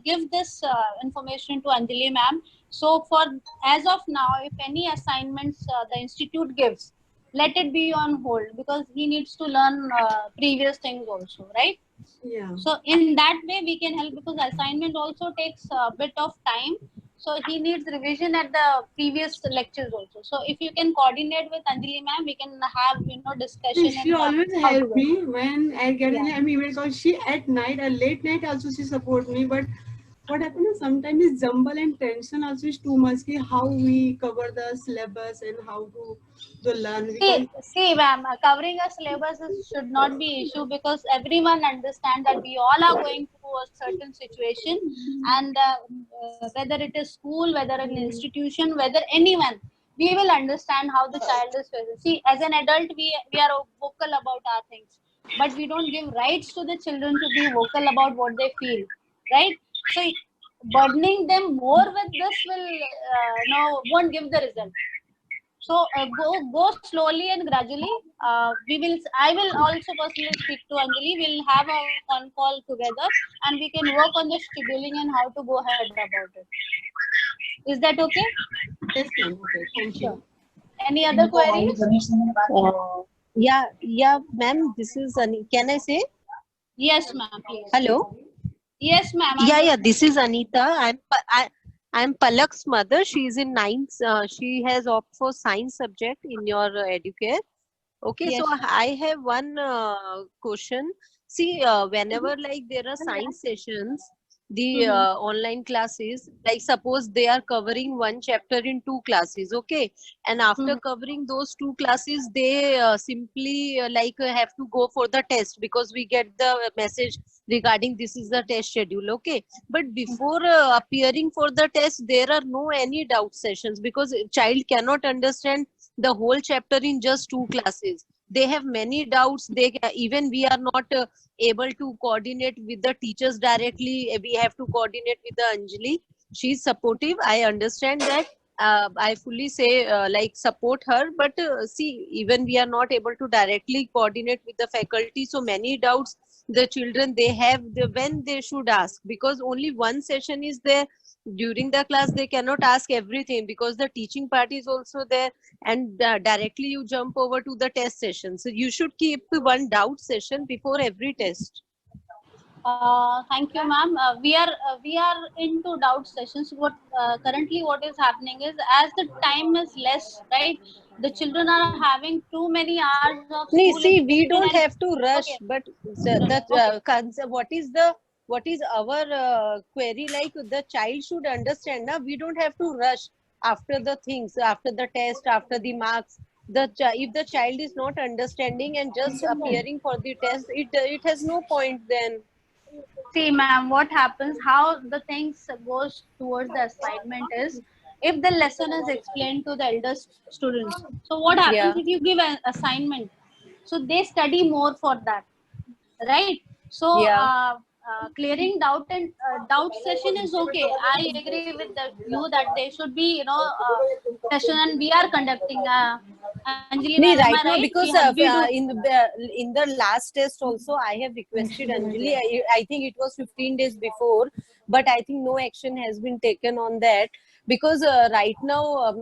give this information to Anjali, ma'am. So for as of now, if any assignments the institute gives, let it be on hold, because he needs to learn previous things also, right? Yeah. So in that way we can help, because assignment also takes a bit of time. So he needs revision at the previous lectures also. So if you can coordinate with Anjali, ma'am, we can have discussion She and always how to help go. me when I get Yeah. an email because she at night or late night also she support me. But what happens is sometimes is jumble and tension also is too much. Ki how we cover the syllabus and how to learn because See, ma'am, covering a syllabus should not be issue, because everyone understand that we all are going through a certain situation, and whether it is school, whether an institution, whether anyone, we will understand how the child is facing. See, as an adult, we are vocal about our things, but we don't give rights to the children to be vocal about what they feel, right? So burdening them more with this will won't give the result. So go slowly and gradually. I will also personally speak to Anjali. We'll have a one call together, and we can work on the scheduling and how to go ahead about it. Is that okay? yes, ma'am. Okay, thank you. Any other queries? Yeah, ma'am. This is Can I say Yes, ma'am. Please. hello? Yes, ma'am. Yeah. This is Anita. I'm Palak's mother. She's in ninth. She has opted for science subject in your educare. Okay, Yes. so I have one question. See, whenever like there are science sessions, the online classes, like suppose they are covering one chapter in 2 classes, okay, and after covering those 2 classes, they simply have to go for the test, because we get the message regarding this is the test schedule, okay. But before appearing for the test, there are no any doubt sessions, because child cannot understand the whole chapter in just 2 classes. They have many doubts. Even we are not able to coordinate with the teachers directly. We have to coordinate with the Anjali. She's supportive. I understand that. I fully say support her, but see, even we are not able to directly coordinate with the faculty. So many doubts the children they have when they should ask, because only one session is there. During the class they cannot ask everything, because the teaching part is also there, and directly you jump over to the test session. So you should keep one doubt session before every test. Thank you, ma'am. We are into doubt sessions. Currently what is happening is, as the time is less, right? The children are having too many hours of school See, we education, don't and have to rush, okay. but what is our query? Like the child should understand. Now we don't have to rush after the things, after the test, after the marks. If the child is not understanding and just appearing for the test, it has no point then. See, ma'am, what happens, how the things goes towards the assignment is, if the lesson is explained to the eldest students, so what happens Yeah. if you give an assignment, so they study more for that, right? So Yeah. clearing doubt and doubt session is okay. I agree with you that they should be session, and we are conducting Anjali, Me ma'am, am right I now right? because We do. in the last test also I have requested Anjali. I think it was 15 days before, but I think no action has been taken on that because right now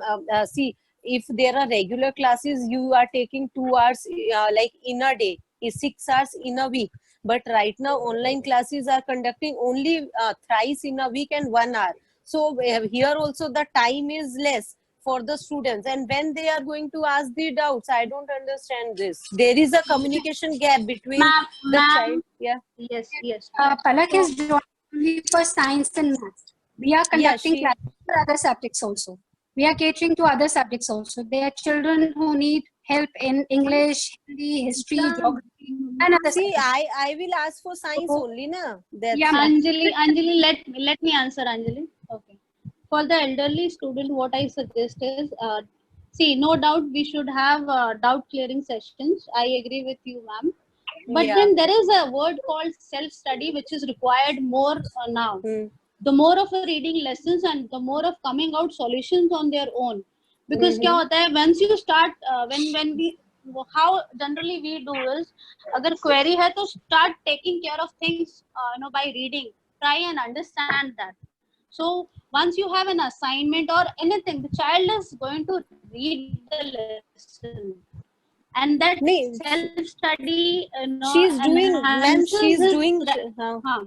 see, if there are regular classes, you are taking 2 hours like in a day, is 6 hours in a week. But right now online classes are conducting only thrice in a week and 1 hour. So here also the time is less for the students, and when they are going to ask the doubts, I don't understand this. There is a communication gap between Ma'am, the ma'am. child. Yeah, Yes, yes. Palak So, is joined only for science and maths. We are yeah, conducting she. classes for other subjects also. We are catering to other subjects also. There are children who need help in English, Hindi, history, geography, and other See, subjects. I will ask for science So, only, na. yeah, That's ma'am. Anjali, let me answer, Anjali. Okay. For the elderly student, what I suggest is, see, no doubt we should have doubt clearing sessions. I agree with you, ma'am. But yeah. then there is a word called self study, which is required more now. Hmm. The more of a reading lessons and the more of coming out solutions on their own. Because क्या होता है, once you start, when we, how generally we do is, अगर query है तो start taking care of things by reading. Try and understand that. So once you have an assignment or anything, the child is going to read the lesson, and that Nee, self study she's doing, ma'am, enhances she's his doing. huh.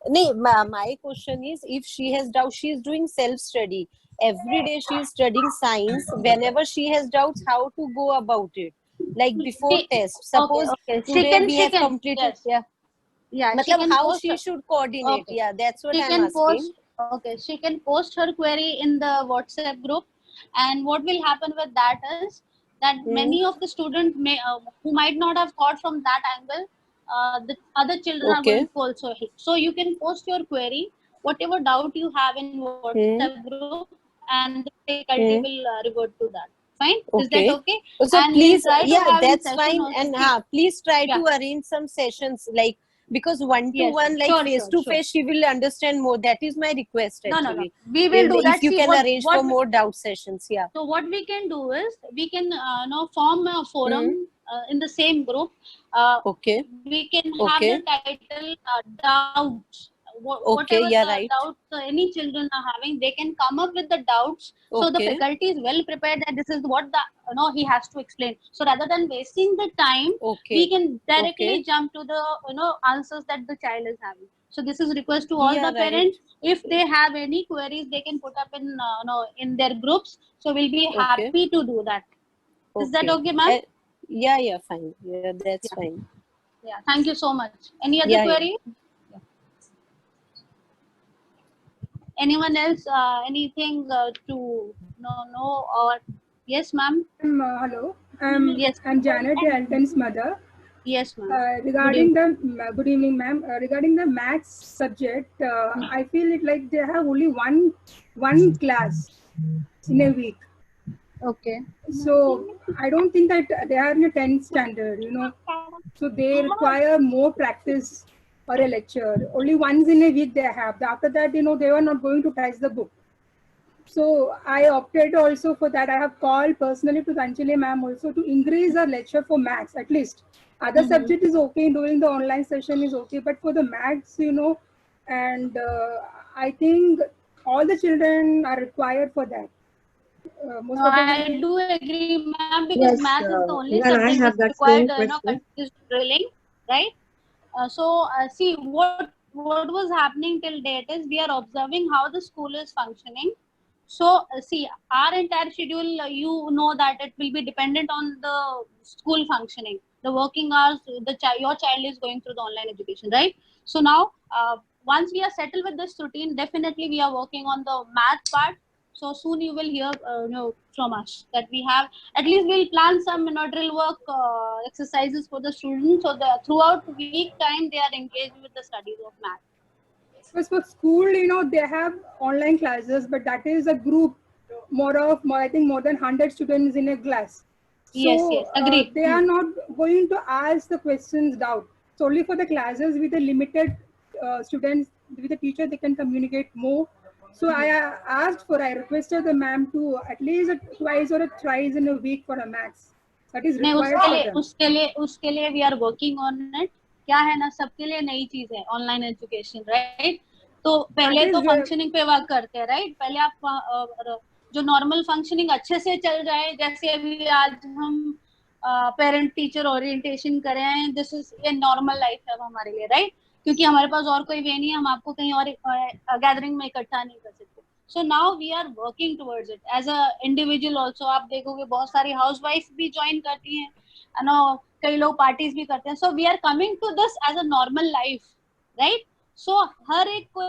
Nee, my question is, if she has doubt, she is doing self study. Every day she is studying science. Whenever she has doubts, how to go about it? Like before test. Okay, Suppose okay. today we She have can, completed. yes, Yeah. yeah. She Matlab can how post. she should coordinate. Okay, Yeah, that's what she I'm can asking. post. Okay, she can post her query in the WhatsApp group, and what will happen with that is that Hmm. many of the students may who might not have thought from that angle, the other children are going Okay. to also hit. So you can post your query, whatever doubt you have in Hmm. WhatsApp group, and the faculty Hmm. will revert to that. Fine, is that Okay. okay? So And we'll please, try to yeah, have in that's session fine. also. And See, please try yeah, to arrange some sessions, like, because one to yes, one, like sure, face sure, to sure. face, she will understand more. That is my request No. actually. We will do If that. you See can arrange for what more doubt sessions, yeah. so what we can do is we can form a Hmm. forum in the same group. Uh, Okay. we can have Okay. the title doubts. Okay. Whatever Yeah. the Right. doubts any children are having, they can come up with the doubts. So the Okay. faculty is well prepared that this is what the he has to explain. So rather than wasting the time, we Okay. can directly Okay. jump to the answers that the child is having. So this is request to all Yeah. the Right. parents. If they have any queries, they can put up in in their groups. So we'll be Okay. happy to do that. Is that Okay. okay, ma'am? Yeah. Yeah. Fine. Yeah. That's Yeah. fine. Yeah. Thank you so much. Any other Yeah. Yeah. query? Anyone else? Anything to know or yes, ma'am? Hello, Yes, I'm Janet, Elton's mother. yes, ma'am. Good Regarding evening. the good evening, ma'am. Regarding the maths subject, I feel it like they have only one class in a week. Okay. So I don't think that they are in a 10th standard, So they require more practice or a lecture. Only once in a week they have. After that, they were not going to touch the book. So I opted also for that. I have called personally to Anjali ma'am also to increase our lecture for maths at least. Other subject is okay, doing the online session is okay, but for the maths, and I think all the children are required for that. Most of I the do agree, ma'am, because Yes, math is the only even I subject have which that required, same question. continuous drilling, right? See what was happening till date is we are observing how the school is functioning. So see, our entire schedule, that it will be dependent on the school functioning, the working hours. Your child is going through the online education, right? So now, once we are settled with this routine, definitely we are working on the math part. So soon you will hear from us that we have, at least we'll plan some drill work exercises for the students, so that throughout week time they are engaged with the studies of math. because for school, they have online classes, but that is a group I think more than 100 students in a class. Yes, So agreed. they are not going to ask the questions doubt. So only for the classes with the limited students, with the teacher, they can communicate more. So I requested the ma'am to at least twice or thrice in a week for a maths. That is नहीं, required for them. उसके लिए we are working on it. क्या है ना, सबके लिए नई चीज है ऑनलाइन एजुकेशन, राइट? तो पहले तो फंक्शनिंग पे वर्क करते हैं, राइट? पहले आप जो नॉर्मल फंक्शनिंग अच्छे से चल जाए, जैसे अभी आज हम पेरेंट टीचर ओरिएंटेशन कर रहे हैं, दिस इज ये नॉर्मल लाइफ है हमारे लिए, राइट? क्योंकि हमारे पास और कोई वे नहीं है, हम आपको कहीं और गैदरिंग में इकट्ठा नहीं कर सकते. So now we are working towards it as a individual also. आप देखोगे बहुत सारी हाउसवाइफ भी ज्वाइन करती हैं, नो, कई लोग पार्टीज भी करते हैं. So we are coming to this as a normal life, right? So हर एक को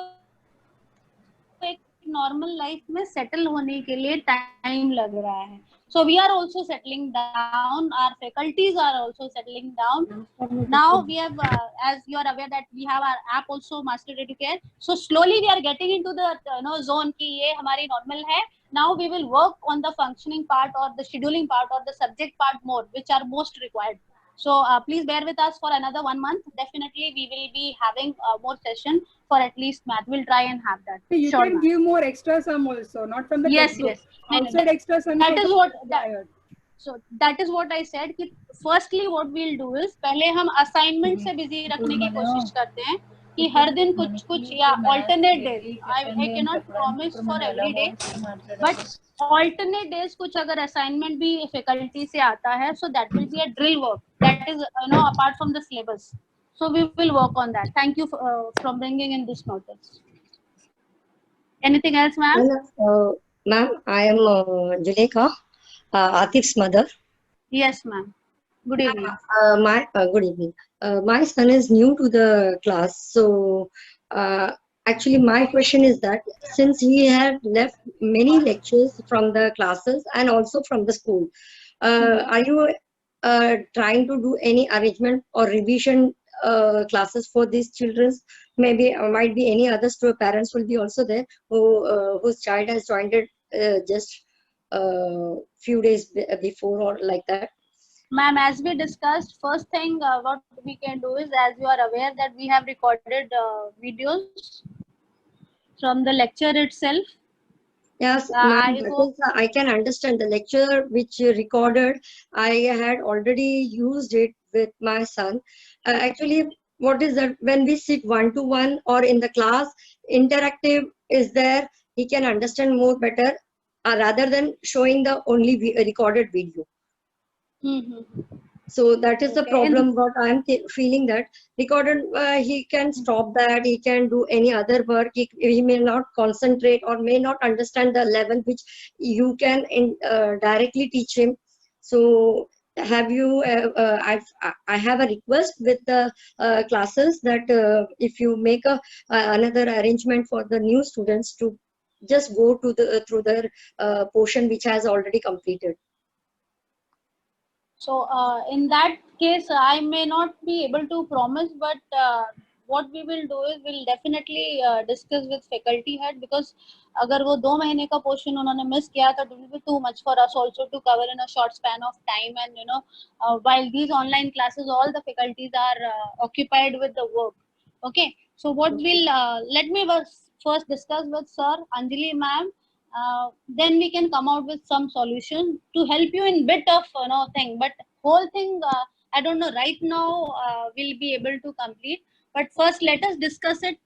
एक नॉर्मल लाइफ में सेटल होने के लिए टाइम लग रहा है. So we are also settling down. Our faculties are also settling down. Now we have, as you are aware, that we have our app also, Master Educare. So slowly we are getting into the zone कि ये हमारी normal है. Now we will work on the functioning part or the scheduling part or the subject part more, which are most required. So please bear with us for another 1 month. Definitely we will be having more session for at least math. We'll try and have that. So you Sure, can ma'am. give more extra sum also, not from the Yes, textbook. yes. No, no, Outside extra sum that is is also what required. so that is what I said कि firstly what we'll do is पहले हम assignment से busy रखने की कोशिश करते हैं कि हर दिन कुछ कुछ या alternate days. I cannot promise for every day, but alternate days कुछ अगर assignment भी faculty से आता है, so that will be a drill work. That is apart from the syllabus. So we will work on that. Thank you from bringing in this notice. Anything else, ma'am? Ma'am, I am Julekha, Atif's mother. Yes, ma'am. Good evening. Good evening. My son is new to the class, so actually my question is that since he had left many lectures from the classes and also from the school, are you trying to do any arrangement or revision classes for these children? Maybe might be any other parents will be also there whose child has joined it just few days before or like that. Ma'am, as we discussed, first thing what we can do is, as you are aware that we have recorded videos from the lecture itself. Yes, I can understand the lecture which you recorded. I had already used it with my son. Actually, what is that, when we sit one-to-one or in the class, interactive is there, he can understand more better rather than showing the only recorded video. So that is the problem. What I'm feeling that recorded, he can stop that, he can do any other work, he may not concentrate or may not understand the level which you can directly teach him. So have you I have a request with the classes that if you make another arrangement for the new students to just go to the through their portion which has already completed. So in that case, I may not be able to promise, but what we will do is we'll definitely discuss with faculty head, because अगर वो 2 महीने का portion उन्होंने miss किया तो it will be too much for us also to cover in a short span of time. And while these online classes, all the faculties are occupied with the work. Okay, so what we'll let me first discuss with Sir Anjali ma'am. Then we can come out with some solution to help you in bit of thing, but whole thing I don't know right now we'll be able to complete. But first let us discuss it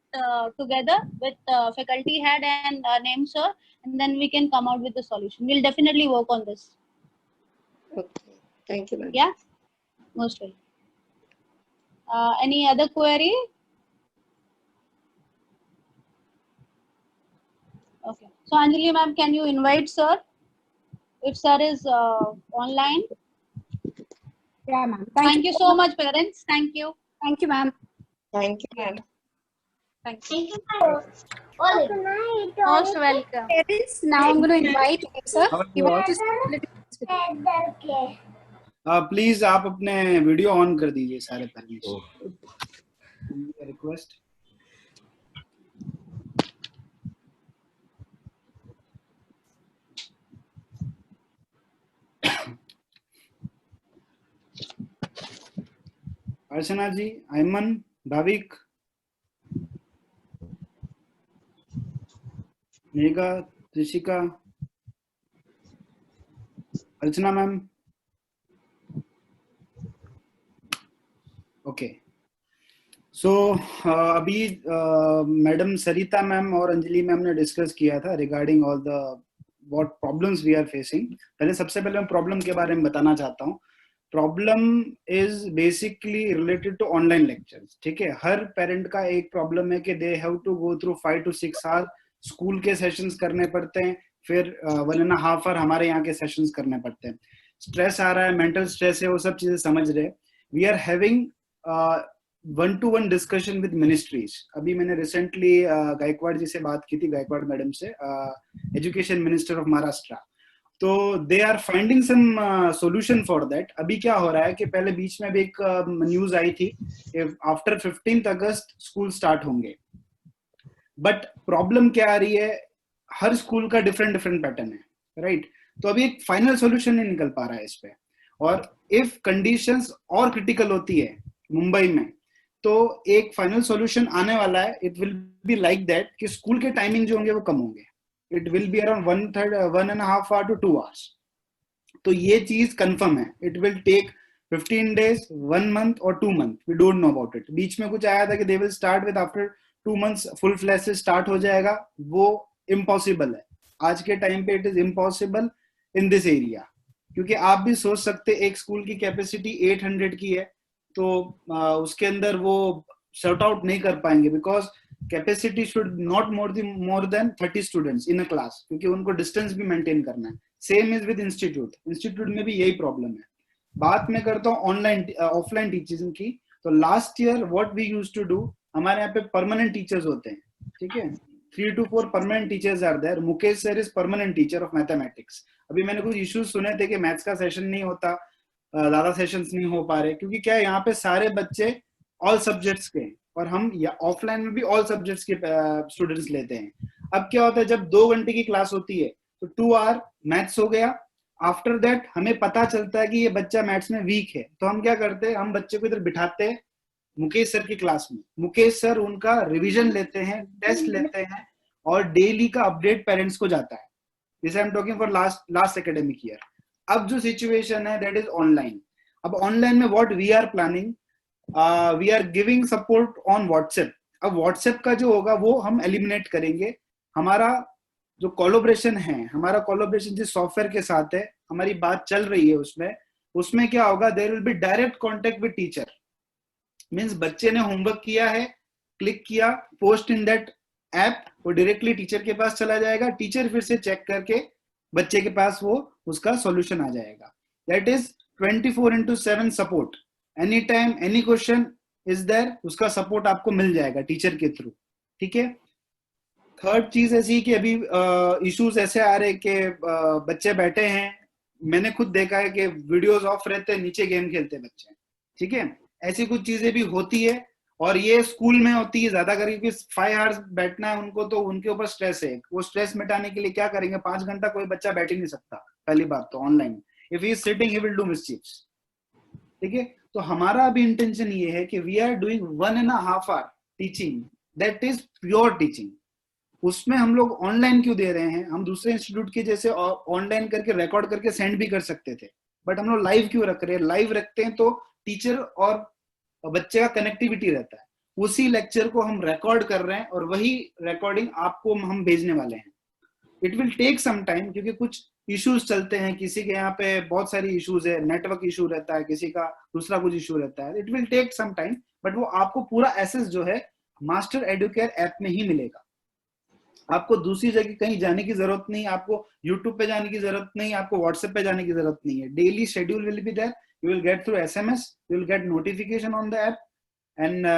together with faculty head and name sir, and then we can come out with the solution. We'll definitely work on this. Okay, thank you, ma'am. Yeah, most welcome. Any other query? Okay, so Anjali ma'am, can you invite sir if sir is online? Yeah, ma'am. Thank you so much, parents. Thank you. Thank you, ma'am. Thank you, ma'am. Thank you. Most welcome. Parents, now I'm going to invite you, sir. You want to speak a little bit with you. Please आप अपने video on कर दीजिए सारे parents. Request. अर्चना जी, Ayman, Bhavik, Megha, Trishika, अर्चना ma'am. Okay, सो अभी madam सरिता ma'am और Anjali ma'am ने discuss किया था regarding all the what problems we are facing. पहले सबसे पहले मैं प्रॉब्लम के बारे में बताना चाहता हूँ। Problem is basically related to online lectures. ठीक है, हर पेरेंट का एक प्रॉब्लम है कि they have to go through 5 to 6 hour school के सेशंस करने पड़ते हैं, फिर 1.5 आवर हमारे यहाँ के सेशंस करने पड़ते हैं। स्ट्रेस आ रहा है, मेंटल स्ट्रेस है, वो सब चीजें समझ रहे हैं। We are having 1-to-1 discussion with ministries. अभी मैंने रिसेंटली गायकवाड़ जी से बात की थी, गायकवाड़ मैडम से, एजुकेशन मिनिस्टर ऑफ महाराष्ट्र। तो they are finding some solution for that. अभी क्या हो रहा है कि पहले बीच में भी एक न्यूज आई थी आफ्टर 15th अगस्त स्कूल स्टार्ट होंगे, बट प्रॉब्लम क्या आ रही है, हर स्कूल का डिफरेंट पैटर्न है, राइट? तो अभी एक फाइनल सॉल्यूशन नहीं निकल पा रहा है इस पे। और इफ कंडीशंस और क्रिटिकल होती है मुंबई में, तो एक फाइनल सॉल्यूशन आने वाला है। It will be like that कि स्कूल के टाइमिंग जो होंगे वो कम होंगे। It will be around 1.5 hour to 2 hours। तो ये चीज कंफर्म है। It will take 15 days, 1 month और 2 month, we don't know about it. बीच में कुछ आया था कि they will start with after 2 months full flash से स्टार्ट हो जाएगा, वो इम्पॉसिबल है आज के टाइम पे। It is impossible in this area, क्योंकि आप भी सोच सकते एक स्कूल की कैपेसिटी 800 की है, तो उसके अंदर वो शट आउट नहीं कर पाएंगे, because capacity should not more than 30 students in a class, क्योंकि उनको डिस्टेंस भी मेंटेन करना है। सेम इज विद इंस्टीट्यूट में भी यही प्रॉब्लम है। बात मैं करता हूँ ऑनलाइन ऑफलाइन टीचिंग की। तो last year what we used to do, हमारे यहाँ पे परमानेंट टीचर्स होते हैं, ठीक है, 3 to 4 permanent teachers are there. Mukesh sir is permanent teacher of mathematics. अभी मैंने कुछ इश्यूज सुने थे कि मैथ्स का सेशन नहीं होता, ज्यादा सेशंस नहीं हो पा रहे, क्योंकि क्या है, यहाँ पे सारे बच्चे ऑल सब्जेक्ट्स के, और हम ऑफलाइन में भी ऑल सब्जेक्ट्स के स्टूडेंट्स लेते हैं। अब क्या होता है, जब 2 घंटे की क्लास होती है तो 2 hour मैथ्स हो गया। आफ्टर दैट हमें पता चलता है कि ये बच्चा मैथ्स में वीक है, तो हम क्या करते हैं, हम बच्चे को इधर बिठाते हैं मुकेश सर की क्लास में। मुकेश सर उनका रिवीजन लेते हैं, टेस्ट लेते हैं, और डेली का अपडेट पेरेंट्स को जाता है। This I am talking for last academic year. अब जो सिचुएशन है दैट इज ऑनलाइन। अब ऑनलाइन में what we are planning, we are giving support on WhatsApp. अब व्हाट्सएप का जो होगा वो हम एलिमिनेट करेंगे। हमारा जो कोलैबोरेशन है, हमारा कोलैबोरेशन जिस सॉफ्टवेयर के साथ है, हमारी बात चल रही है उसमें क्या होगा, there will be direct contact with teacher. Means बच्चे ने होमवर्क किया है, क्लिक किया, पोस्ट इन दैट ऐप, वो डायरेक्टली टीचर के पास चला जाएगा। टीचर फिर से चेक करके बच्चे के पास वो उसका सॉल्यूशन आ जाएगा। That is 24/7 support. Any time any question is there, उसका सपोर्ट आपको मिल जाएगा टीचर के थ्रू। ठीक है। थर्ड चीज ऐसी कि अभी इश्यूज ऐसे आ रहे कि बच्चे बैठे हैं, मैंने खुद देखा है कि वीडियोस ऑफ रहते हैं, नीचे गेम खेलते हैं बच्चे। ठीक है, ऐसी कुछ चीजें भी होती है, और ये स्कूल में होती है ज्यादा करके, क्योंकि 5 hours बैठना है उनको, तो उनके ऊपर स्ट्रेस है। वो स्ट्रेस मिटाने के लिए क्या करेंगे, 5 घंटा कोई बच्चा बैठ ही नहीं सकता। पहली बात तो online, if he is sitting he will do mischiefs. ठीक है, तो हमारा अभी इंटेंशन ये है कि we are doing 1.5 hour teaching, that is pure teaching. उसमें हम लोग ऑनलाइन क्यों दे रहे हैं, हम दूसरे इंस्टीट्यूट के जैसे ऑनलाइन करके रिकॉर्ड करके सेंड भी कर सकते थे, बट हम लोग लाइव क्यों रख रहे हैं। लाइव रखते हैं तो टीचर और बच्चे का कनेक्टिविटी रहता है। उसी लेक्चर को हम रिकॉर्ड कर रहे हैं और वही रिकॉर्डिंग आपको हम भेजने वाले हैं। It will take some time, क्योंकि कुछ इश्यूज चलते हैं, किसी के यहाँ पे बहुत सारी इश्यूज है, नेटवर्क इशू रहता है, किसी का दूसरा कुछ इशू रहता है। It will take some time, but वो आपको पूरा एसेस जो है मास्टर एडुकेयर ऐप में ही मिलेगा। आपको दूसरी जगह कहीं जाने की जरूरत नहीं, आपको यूट्यूब पे जाने की जरूरत नहीं, आपको व्हाट्सएप पे जाने की जरूरत नहीं है। Daily schedule will be there, you will get through SMS, you will get notification on the app, and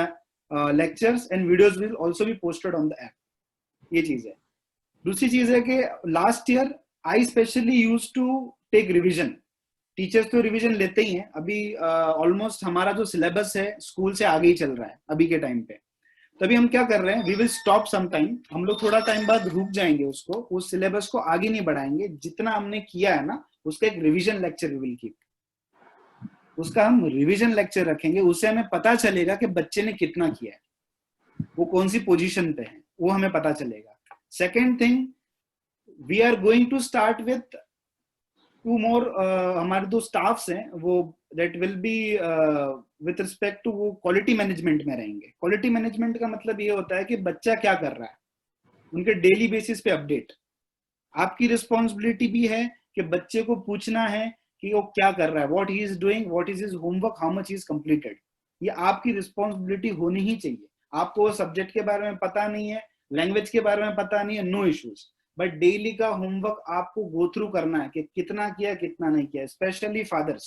lectures and videos will also be posted on the app. ये चीज है। दूसरी चीज है कि last year I specially used to take revision. Teachers तो revision लेते ही हैं। अभी ऑलमोस्ट हमारा जो सिलेबस है स्कूल से आगे ही चल रहा है अभी के टाइम पे। तभी हम क्या कर रहे हैं, we will stop some time, हम लोग थोड़ा टाइम बाद रुक जाएंगे, उसको उस सिलेबस को आगे नहीं बढ़ाएंगे। जितना हमने किया है ना, उसका एक revision lecture we will keep, उसका हम रिवीजन लेक्चर रखेंगे। उससे हमें पता चलेगा कि बच्चे ने कितना किया है, वो कौन सी पोजीशन पे है, वो हमें पता चलेगा। Second thing, we are going to start with two more हमारे दो स्टाफ्स हैं वो that will be with respect to वो क्वालिटी मैनेजमेंट में रहेंगे। क्वालिटी मैनेजमेंट का मतलब ये होता है कि बच्चा क्या कर रहा है, उनके डेली बेसिस पे अपडेट। आपकी रिस्पॉन्सिबिलिटी भी है कि बच्चे को पूछना है कि वो क्या कर रहा है, what he is doing, what is his homework, how much is completed. ये आपकी रिस्पॉन्सिबिलिटी होनी ही चाहिए। आपको वो सब्जेक्ट के बारे में पता नहीं है, लैंग्वेज के बारे में पता नहीं है, नो इश्यूज, बट डेली का होमवर्क आपको गो थ्रू करना है कि कितना किया कितना नहीं किया, स्पेशली फादर्स।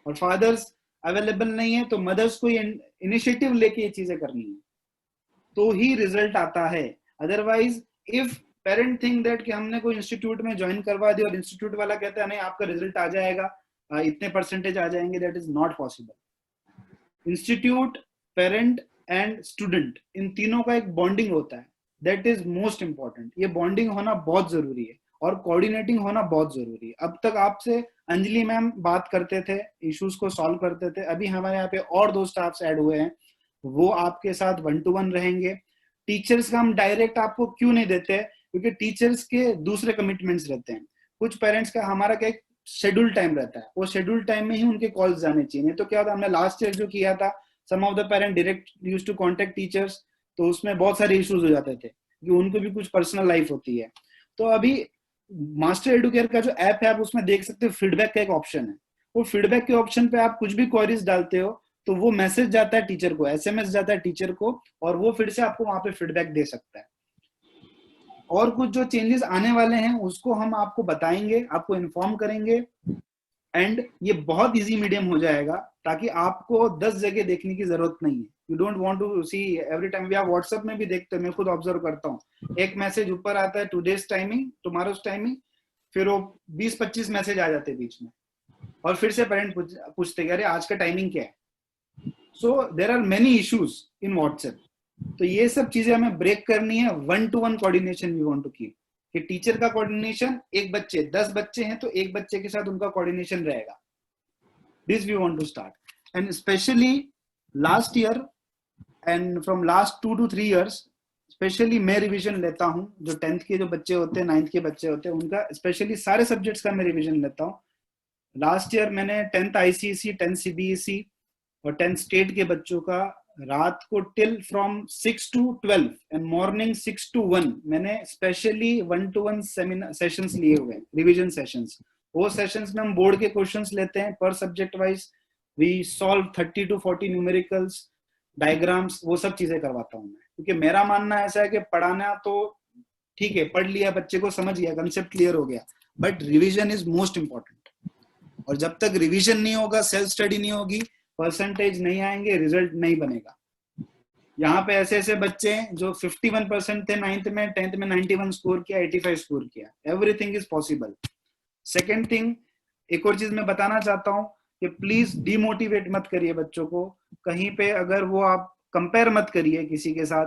और फादर्स अवेलेबल नहीं है तो मदर्स को इनिशिएटिव लेके ये चीजें करनी है, तो ही रिजल्ट आता है। Otherwise if parent think that कि हमने कोई इंस्टीट्यूट में ज्वाइन करवा दिया और इंस्टीट्यूट वाला कहता है नहीं आपका रिजल्ट आ जाएगा, इतने परसेंटेज आ जाएंगे, that is not possible. Institute, parent and student, इन तीनों का एक बॉन्डिंग होता है, दैट इज मोस्ट इंपॉर्टेंट। ये बॉन्डिंग होना बहुत जरूरी है और कोऑर्डिनेटिंग होना बहुत जरूरी है। अब तक आपसे अंजलि मैम बात करते थे, इश्यूज को सॉल्व करते थे, अभी हमारे यहाँ पे और 2 स्टाफ्स ऐड हुए हैं, वो आपके साथ 1-to-1 रहेंगे। टीचर्स का हम डायरेक्ट आपको क्यों नहीं देते, क्योंकि टीचर्स के दूसरे कमिटमेंट्स रहते हैं। कुछ पेरेंट्स का हमारा क्या शेड्यूल टाइम रहता है, वो शेड्यूल टाइम में ही उनके कॉल्स जाने चाहिए। नहीं तो क्या होता, हमने लास्ट ईयर जो किया था, some of the parent direct used to contact teachers, तो उसमें बहुत सारे इश्यूज हो जाते थे कि उनको भी कुछ पर्सनल लाइफ होती है। तो अभी मास्टर एडुकेयर का जो ऐप है आप उसमें देख सकते हो फीडबैक का एक ऑप्शन है। वो फीडबैक के ऑप्शन पे आप कुछ भी क्वेरीज डालते हो तो वो मैसेज जाता है टीचर को, एसएमएस जाता है टीचर को, और वो फिर से आपको वहां पे फीडबैक दे सकता है। और कुछ जो चेंजेस आने वाले हैं उसको हम आपको बताएंगे, आपको इन्फॉर्म करेंगे, एंड ये बहुत इजी मीडियम हो जाएगा ताकि आपको 10 जगह देखने की जरूरत नहीं है। You don't want to see every time. भी आप व्हाट्सएप में भी देखते हो, मैं खुद ऑब्जर्व करता हूँ, एक मैसेज ऊपर आता है टुडेज टाइमिंग, टुमारोज टाइमिंग, फिर वो 20-25 मैसेज आ जाते हैं बीच में, और फिर से पेरेंट पूछते हैं अरे आज का टाइमिंग क्या है। So there are many issues in WhatsApp. तो ये सब चीजें हमें ब्रेक करनी है। 1-to-1 coordination we want to keep, कि टीचर का कोऑर्डिनेशन, एक बच्चे 10 बच्चे हैं तो एक बच्चे के साथ उनका कोऑर्डिनेशन रहेगा। This we want to start, and specially last year and from last 2 to 3 years specially मैं रिवीजन लेता हूं। जो 10th के जो बच्चे होते हैं, 9th के बच्चे होते हैं, उनका स्पेशली सारे सब्जेक्ट्स का मैं रिवीजन लेता हूं। लास्ट ईयर मैंने 10th ICSE, 10th CBSE और 10th स्टेट के बच्चों का रात को till from 6 to 12 and morning 6 to 1 मैंने स्पेशली 1-to-1 सेमिनार सेशंस लिए हुए हैं, रिवीजन सेशंस। वो सेशंस में हम बोर्ड के क्वेश्चंस लेते हैं पर subject wise, we solve 30 to 40 numericals, diagrams, वो सब चीजें करवाता हूँ मैं। क्योंकि मेरा मानना ऐसा है कि पढ़ाना तो ठीक है, पढ़ लिया, बच्चे को समझ गया, कंसेप्ट क्लियर हो गया, but revision is most important. और जब तक रिवीजन नहीं होगा, सेल्फ स्टडी नहीं होगी, परसेंटेज नहीं आएंगे, रिजल्ट नहीं बनेगा। यहाँ पे ऐसे ऐसे बच्चे हैं जो 51% थे 9th में, 10th में 91 स्कोर किया, 85 स्कोर किया। Everything is possible. Second thing, एक और चीज मैं बताना चाहता हूँ कि प्लीज डिमोटिवेट मत करिए बच्चों को कहीं पे। अगर वो आप कंपेयर मत करिए किसी के साथ।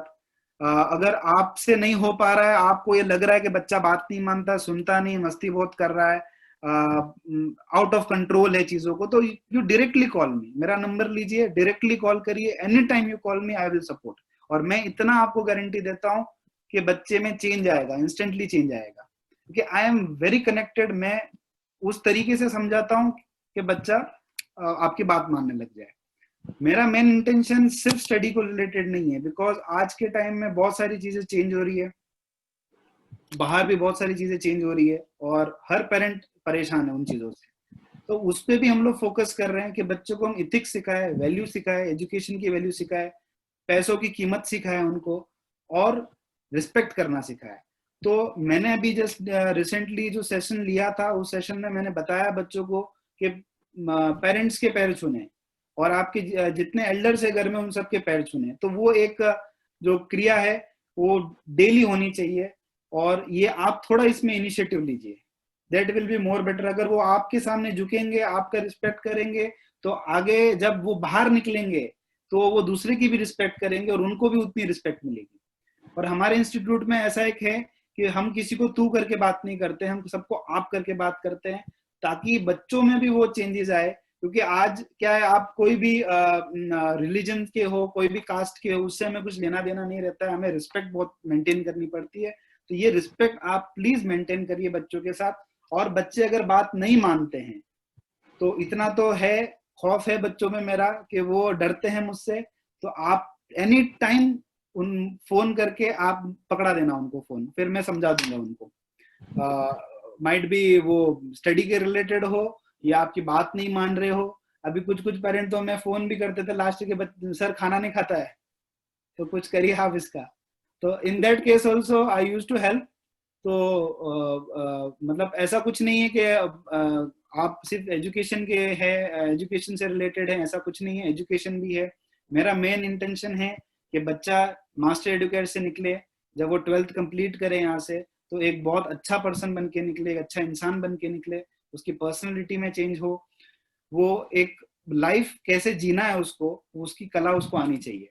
अगर आपसे नहीं हो पा रहा है, आपको ये लग रहा है कि बच्चा बात नहीं मानता, सुनता नहीं, मस्ती बहुत कर रहा है, आउट ऑफ कंट्रोल है चीजों को, तो यू डायरेक्टली कॉल मी, मेरा नंबर लीजिए, डायरेक्टली कॉल करिए, any time you call me, I will support. और मैं इतना आपको गारंटी देता हूँ कि बच्चे में चेंज आएगा, इंस्टेंटली चेंज आएगा, क्योंकि आई एम वेरी कनेक्टेड। मैं उस तरीके से समझाता हूँ कि बच्चा आपकी बात मानने लग जाए। मेरा मेन इंटेंशन सिर्फ स्टडी को रिलेटेड नहीं है, बिकॉज आज के टाइम में बहुत सारी चीजें चेंज हो रही है, बाहर भी बहुत सारी चीजें चेंज हो रही है, और हर पेरेंट परेशान है उन चीजों से। तो उस पे भी हम लोग फोकस कर रहे हैं कि बच्चों को हम इथिक्स सिखाए, वैल्यू सिखाए, एजुकेशन की वैल्यू सिखाए, पैसों की कीमत सिखाए उनको, और रिस्पेक्ट करना सिखाए। तो मैंने अभी जस्ट रिसेंटली जो सेशन लिया था, उस सेशन में मैंने बताया बच्चों को कि पेरेंट्स के पैर छूने और आपके जितने एल्डर्स है घर में उन सबके पैर छूने। तो वो एक जो क्रिया है वो डेली होनी चाहिए, और ये आप थोड़ा इसमें इनिशिएटिव लीजिए, that will be more better. अगर वो आपके सामने झुकेंगे, आपका रिस्पेक्ट करेंगे, तो आगे जब वो बाहर निकलेंगे तो वो दूसरे की भी रिस्पेक्ट करेंगे और उनको भी उतनी रिस्पेक्ट मिलेगी। और हमारे इंस्टीट्यूट में ऐसा एक है कि हम किसी को तू करके बात नहीं करते, हम सबको आप करके बात करते हैं, ताकि बच्चों में भी वो चेंजेस आए। क्योंकि आज क्या है, आप कोई भी रिलीजन के हो, कोई भी कास्ट के हो, उससे हमें कुछ लेना देना नहीं रहता है, हमें रिस्पेक्ट बहुत मेंटेन करनी पड़ती है। तो ये रिस्पेक्ट आप प्लीज मेंटेन करिए बच्चों के साथ, और बच्चे अगर बात नहीं मानते हैं तो इतना तो है, खौफ है बच्चों में मेरा कि वो डरते हैं मुझसे, तो आप एनी टाइम उन फोन करके आप पकड़ा देना उनको फोन, फिर मैं समझा दूंगा उनको। माइट बी वो स्टडी के रिलेटेड हो या आपकी बात नहीं मान रहे हो। अभी कुछ पेरेंट तो मैं फोन भी करते थे लास्ट के, सर खाना नहीं खाता है तो कुछ करिए आप इसका। तो in that case also I use to help. तो मतलब ऐसा कुछ नहीं है कि आप सिर्फ एजुकेशन के है, एजुकेशन से रिलेटेड है, ऐसा कुछ नहीं है, एजुकेशन भी है। मेरा मेन इंटेंशन है कि बच्चा मास्टर एडुकेटर से निकले, जब वो 12th कंप्लीट करे यहाँ से तो एक बहुत अच्छा पर्सन बन के निकले, एक अच्छा इंसान बन के निकले, उसकी पर्सनैलिटी में चेंज हो, वो एक लाइफ कैसे जीना है उसको, उसकी कला उसको आनी चाहिए।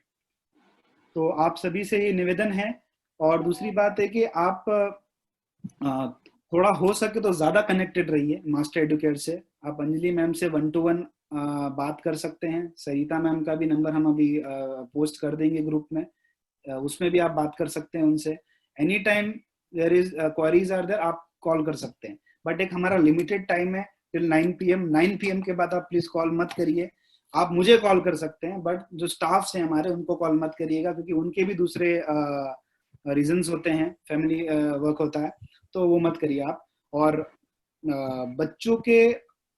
तो आप सभी से ये निवेदन है। और दूसरी बात है कि आप थोड़ा हो सके तो ज्यादा कनेक्टेड रहिए मास्टर एडुकेटर से। आप अंजलि मैम से 1-to-1 बात कर सकते हैं। सरिता मैम का भी नंबर हम अभी पोस्ट कर देंगे ग्रुप में, उसमें भी आप बात कर सकते हैं उनसे। Any time there is queries are there, आप कॉल कर सकते हैं, बट एक हमारा लिमिटेड टाइम है टिल 9 PM। 9 PM के बाद आप प्लीज कॉल मत करिए। आप मुझे कॉल कर सकते हैं, बट जो स्टाफ से हमारे उनको कॉल मत करिएगा, क्योंकि उनके भी दूसरे रीजंस होते हैं, फैमिली वर्क होता है, तो वो मत करिए आप। और बच्चों के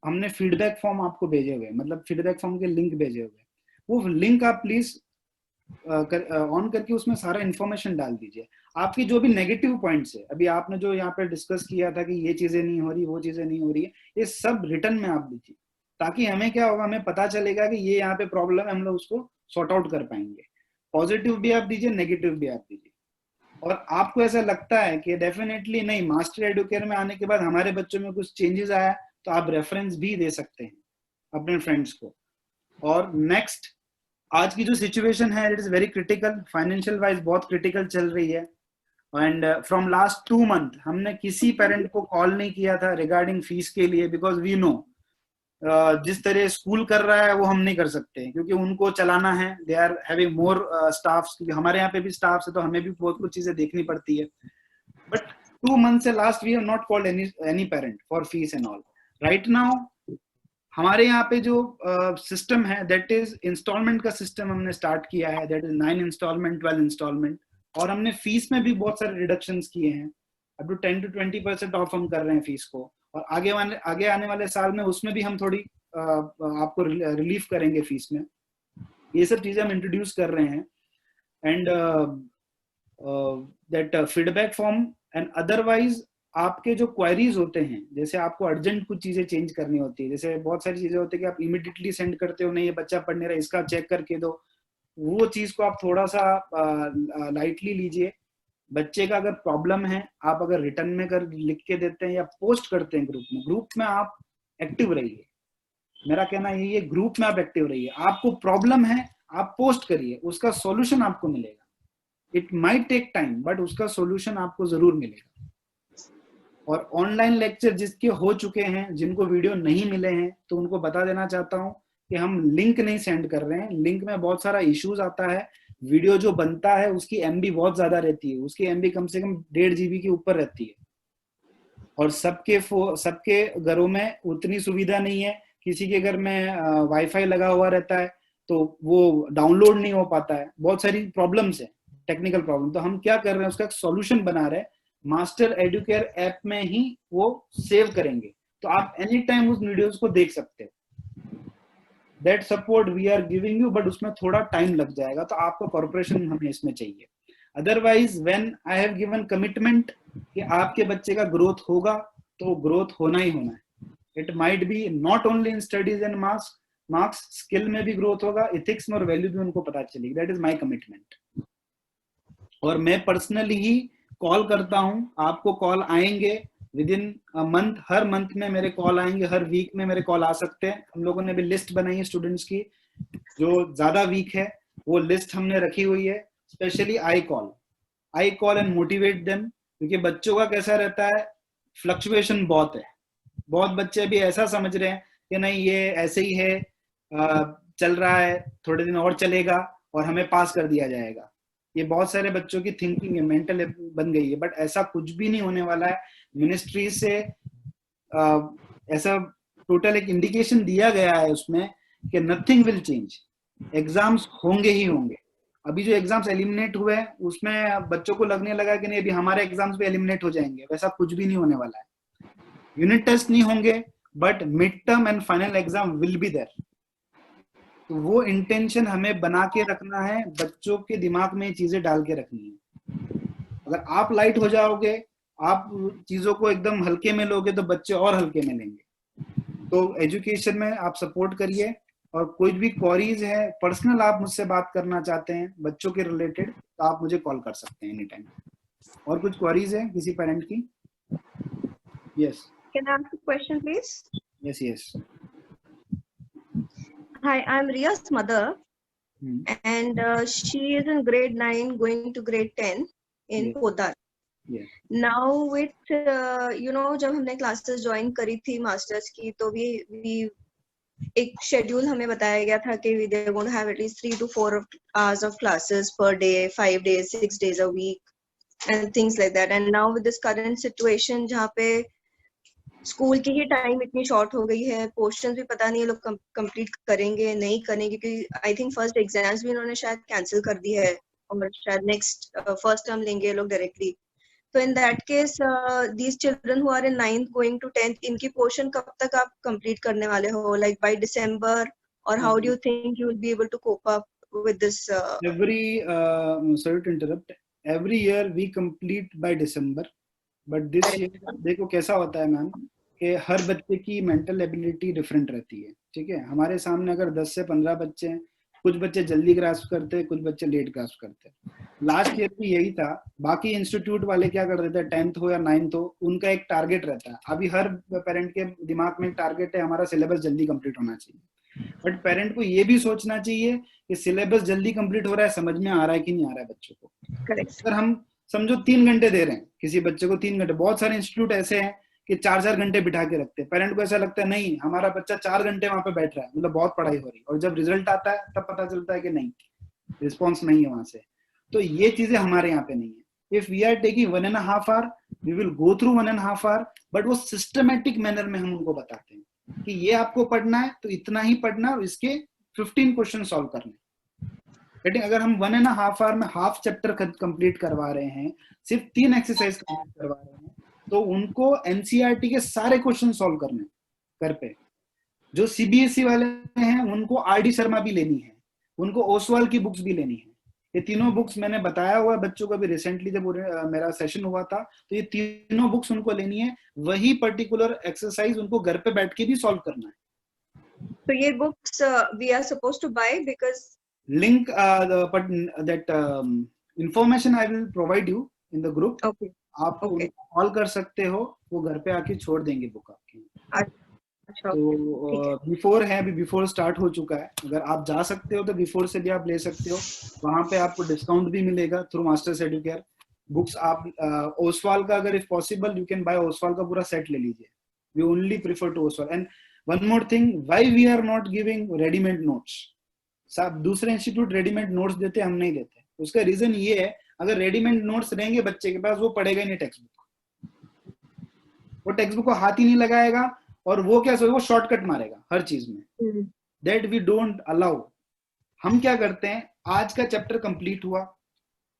हमने फीडबैक फॉर्म आपको भेजे हुए, मतलब फीडबैक फॉर्म के लिंक भेजे हुए, वो लिंक आप प्लीज ऑन करके उसमें सारा इन्फॉर्मेशन डाल दीजिए। आपकी जो भी नेगेटिव पॉइंट्स है, अभी आपने जो यहाँ पे डिस्कस किया था कि ये चीजें नहीं हो रही, वो चीजें नहीं हो रही है, ये सब रिटर्न में आप दीजिए, ताकि हमें क्या होगा, हमें पता चलेगा कि ये यहाँ पे प्रॉब्लम है, हम लोग उसको सॉर्ट आउट कर पाएंगे। पॉजिटिव भी आप दीजिए, नेगेटिव भी आप दीजिए। और आपको ऐसा लगता है कि डेफिनेटली नहीं, मास्टर एडुकेटर में आने के बाद हमारे बच्चों में कुछ चेंजेस आया, तो आप रेफरेंस भी दे सकते हैं अपने फ्रेंड्स को। और नेक्स्ट, आज की जो सिचुएशन है it is very critical, financial wise बहुत क्रिटिकल चल रही है। एंड फ्रॉम लास्ट 2 मंथ हमने किसी पेरेंट को कॉल नहीं किया था रिगार्डिंग फीस के लिए, बिकॉज वी नो जिस तरह स्कूल कर रहा है वो हम नहीं कर सकते, क्योंकि उनको चलाना है, they are having more staffs, क्योंकि हमारे यहाँ पे भी स्टाफ है तो हमें भी बहुत कुछ चीजें देखनी पड़ती है। बट 2 months से last we have not called any parent for fees and all. Right now हमारे यहाँ पे जो सिस्टम है दैट इज इंस्टॉलमेंट का सिस्टम हमने स्टार्ट किया है, दैट इज 9 इंस्टॉलमेंट, 12 इंस्टॉलमेंट। और हमने फीस में भी बहुत सारे रिडक्शंस किए हैं, अब तो 10 to 20% ऑफ हम कर रहे हैं फीस को, और आगे आने वाले साल में उसमें भी हम थोड़ी आपको रिलीफ करेंगे फीस में। ये सब चीजें हम इंट्रोड्यूस कर रहे हैं। And that feedback form and otherwise आपके जो क्वेरीज होते हैं, जैसे आपको अर्जेंट कुछ चीजें चेंज करनी होती है, जैसे बहुत सारी चीजें होती है कि आप इमीडिएटली सेंड करते हो, नहीं ये बच्चा पढ़ नहीं रहा, इसका चेक करके दो, वो चीज को आप थोड़ा सा लाइटली लीजिए। बच्चे का अगर प्रॉब्लम है, आप अगर रिटर्न में कर लिख के देते हैं या पोस्ट करते हैं ग्रुप में आप एक्टिव रहिए। मेरा कहना यही है, ग्रुप में आप एक्टिव रहिए। आपको प्रॉब्लम है आप पोस्ट करिए, उसका सॉल्यूशन आपको मिलेगा। It might take time, but उसका सॉल्यूशन आपको जरूर मिलेगा। और ऑनलाइन लेक्चर जिसके हो चुके हैं, जिनको वीडियो नहीं मिले हैं, तो उनको बता देना चाहता हूँ कि हम लिंक नहीं सेंड कर रहे हैं। लिंक में बहुत सारा इश्यूज आता है, वीडियो जो बनता है उसकी MB बहुत ज्यादा रहती है, उसकी MB कम से कम 1.5 GB के ऊपर रहती है, और सबके घरों में उतनी सुविधा नहीं है। किसी के घर में वाईफाई लगा हुआ रहता है तो वो डाउनलोड नहीं हो पाता है, बहुत सारी प्रॉब्लम्स है, टेक्निकल प्रॉब्लम। तो हम क्या कर रहे हैं, उसका एक सॉल्यूशन बना रहे हैं, मास्टर एडुकेयर ऐप में ही वो सेव करेंगे, तो आप एनी टाइम उस वीडियोस को देख सकते हो। That support we are giving you, but उसमें थोड़ा टाइम लग जाएगा, तो आपका कॉर्पोरेशन हमें इसमें चाहिए। Otherwise when I have given commitment कि आपके बच्चे का ग्रोथ होगा, तो ग्रोथ होना ही होना है। It might be not only in studies and marks, skill में भी ग्रोथ होगा, इथिक्स में और वैल्यू भी उनको पता चलेगी। That is my commitment. और मैं पर्सनली ही कॉल करता हूँ, आपको कॉल आएंगे with in a month, her month में मेरे कॉल आएंगे, हर वीक में मेरे कॉल आ सकते हैं। हम लोगों ने भी लिस्ट बनाई है स्टूडेंट्स की, जो ज्यादा वीक है वो लिस्ट हमने रखी हुई है। Specially I call and motivate them, क्योंकि बच्चों का कैसा रहता है, फ्लक्चुएशन बहुत है। बहुत बच्चे भी ऐसा समझ रहे हैं कि नहीं ये ऐसे ही है, चल रहा है, थोड़े दिन और चलेगा और हमें पास कर दिया जाएगा। ये बहुत सारे बच्चों की थिंकिंग है, मेंटल बन गई है, बट ऐसा कुछ भी नहीं होने वाला है। मिनिस्ट्री से ऐसा टोटल एक इंडिकेशन दिया गया है उसमें कि नथिंग विल चेंज, एग्जाम्स होंगे ही होंगे। अभी जो एग्जाम्स एलिमिनेट हुए हैं उसमें बच्चों को लगने लगा कि नहीं अभी हमारे एग्जाम्स भी एलिमिनेट हो जाएंगे, वैसा कुछ भी नहीं होने वाला है। यूनिट टेस्ट नहीं होंगे but mid term and final exam will be there. तो वो इंटेंशन हमें बना के रखना है, बच्चों के दिमाग में चीजें डाल के रखनी है। अगर आप लाइट हो जाओगे, आप चीजों को एकदम हल्के में लोगे तो बच्चे और हल्के में लेंगे। तो एजुकेशन में आप सपोर्ट करिए, और कोई भी क्वेरीज है, पर्सनल आप मुझसे बात करना चाहते हैं बच्चों के रिलेटेड, तो आप मुझे कॉल कर सकते हैं एनी टाइम। और कुछ क्वेरीज है किसी पेरेंट की? Yes, Can I ask a question, please? Yes yes. Hi, I'm Ria's mother, and she is in grade 9, going to grade 10 in Yes. Podar. Yeah. Now with जब हमने classes join करी थी masters की, तो we एक schedule हमें बताया गया था कि they're going to have at least 3 to 4 hours of classes per day, 5 days, 6 days a week, and things like that. And now with this current situation जहाँ पे स्कूल की ही टाइम इतनी शॉर्ट हो गई है, पोर्शन भी पता नहीं ये लोग कंप्लीट करेंगे नहीं करेंगे, क्योंकि आई थिंक फर्स्ट एग्जाम्स भी इन्होंने शायद कैंसिल कर दी है और शायद नेक्स्ट फर्स्ट टर्म लेंगे लोग डायरेक्टली। तो in that case these children who are in 9th going to 10th, इनकी पोर्शन कब तक आप कंप्लीट करने वाले हो, लाइक बाय दिसंबर, और how do you think you will be able to cope up with this? Sorry to interrupt, every year we complete by December, but this year देखो कैसा होता है मैम कि हर बच्चे की मेंटल एबिलिटी डिफरेंट रहती है, ठीक है। हमारे सामने अगर 10 से 15 बच्चे हैं, कुछ बच्चे जल्दी ग्रास्प करते हैं, कुछ बच्चे लेट ग्रास्प करते हैं। लास्ट ईयर भी यही था। बाकी इंस्टीट्यूट वाले क्या करते थे, 10th हो या 9th हो, उनका एक टारगेट रहता है। अभी हर पेरेंट के दिमाग में एक टारगेट है, हमारा सिलेबस जल्दी कंप्लीट होना चाहिए। बट पेरेंट को ये भी सोचना चाहिए कि सिलेबस जल्दी कंप्लीट हो रहा है, समझ में आ रहा है कि नहीं आ रहा है बच्चों को। अगर हम समझो 3 घंटे दे रहे हैं किसी बच्चे को, 3 घंटे, बहुत सारे इंस्टीट्यूट ऐसे हैं कि 4-4 घंटे बिठा के रखते हैं। पेरेंट को ऐसा लगता है नहीं हमारा बच्चा 4 घंटे वहां पे बैठ रहा है, मतलब बहुत पढ़ाई हो रही है, और जब रिजल्ट आता है तब पता चलता है कि नहीं, रिस्पॉन्स नहीं है वहां से। तो ये चीजें हमारे यहाँ पे नहीं है। If we are taking 1.5 hour, we will go through 1.5 hour, but वो सिस्टमेटिक मैनर में हम उनको बताते हैं कि ये आपको पढ़ना है तो इतना ही पढ़ना, और इसके 15 क्वेश्चन सॉल्व करने। लेकिन अगर हम 1.5 hour में हाफ चैप्टर कंप्लीट करवा रहे हैं, सिर्फ 3 एक्सरसाइज कंप्लीट करवा रहे हैं, तो उनको एनसीईआरटी के सारे क्वेश्चन सॉल्व करने घर पे। जो सीबीएसई वाले हैं उनको आरडी शर्मा भी लेनी है, उनको ओसवाल की बुक्स भी लेनी है। ये तीनों बुक्स मैंने बताया हुआ है बच्चों को, अभी रिसेंटली जब मेरा सेशन हुआ था, तो ये तीनों बुक्स उनको लेनी है, वही पर्टिकुलर एक्सरसाइज उनको घर पे बैठ के भी सॉल्व करना है। तो ये books we are supposed to buy, because link that information I will provide you in the group. Okay, आप कॉल कर सकते हो, वो घर पे आके छोड़ देंगे बुक आपकी। अच्छा, तो बिफोर है, अभी बिफोर स्टार्ट हो चुका है, अगर आप जा सकते हो तो बिफोर से भी आप ले सकते हो, वहां पे आपको डिस्काउंट भी मिलेगा थ्रू मास्टर्स एडुकेयर। बुक्स आप ओसवाल का, अगर if possible you can buy Oswal का पूरा सेट ले लीजिए। We only prefer to Oswal. And one more thing, why we are not giving readymade notes. सब दूसरे इंस्टीट्यूट रेडीमेड नोट्स देते, हम नहीं देते। उसका रीजन ये है, अगर रेडीमेड नोट्स रहेंगे बच्चे के पास, वो पढ़ेगा ही नहीं टेक्स्ट बुक, वो टेक्स्ट बुक को हाथ ही नहीं लगाएगा, और वो क्या सोचेगा, वो शॉर्टकट मारेगा हर चीज में। That we don't allow. हम क्या करते हैं, आज का चैप्टर कंप्लीट हुआ,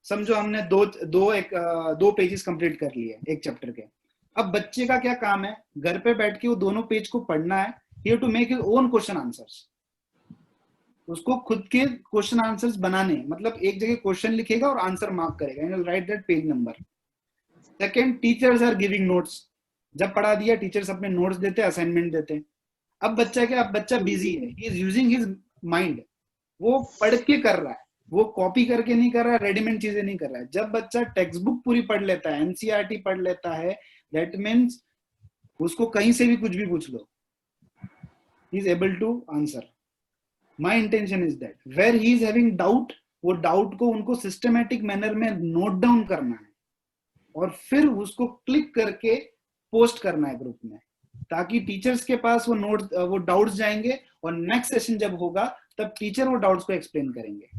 समझो हमने दो पेजेस कंप्लीट कर लिए एक चैप्टर के। अब बच्चे का क्या काम है, घर पे बैठ के वो दोनों पेज को पढ़ना है। He have to make his own question answers, उसको खुद के क्वेश्चन आंसर्स बनाने, मतलब एक जगह क्वेश्चन लिखेगा और आंसर मार्क करेगा, and write that page number. Second, teachers are giving notes. जब पढ़ा दिया, टीचर्स अपने नोट्स देते, असाइनमेंट देते। अब बच्चा क्या, अब बच्चा बिजी है, he is using his mind, वो पढ़ के कर रहा है, वो कॉपी करके नहीं कर रहा है, रेडीमेड चीजें नहीं कर रहा है। जब बच्चा टेक्स्ट बुक पूरी पढ़ लेता है, एनसीईआरटी पढ़ लेता है, दैट मीन्स उसको कहीं से भी कुछ भी पूछ लो, he is able to answer. My intention is that where he is having doubt, वो डाउट को उनको सिस्टमेटिक मैनर में नोट डाउन करना है, और फिर उसको क्लिक करके पोस्ट करना है ग्रुप में, ताकि टीचर्स के पास वो डाउट्स जाएंगे, और नेक्स्ट सेशन जब होगा तब टीचर वो डाउट्स को एक्सप्लेन करेंगे।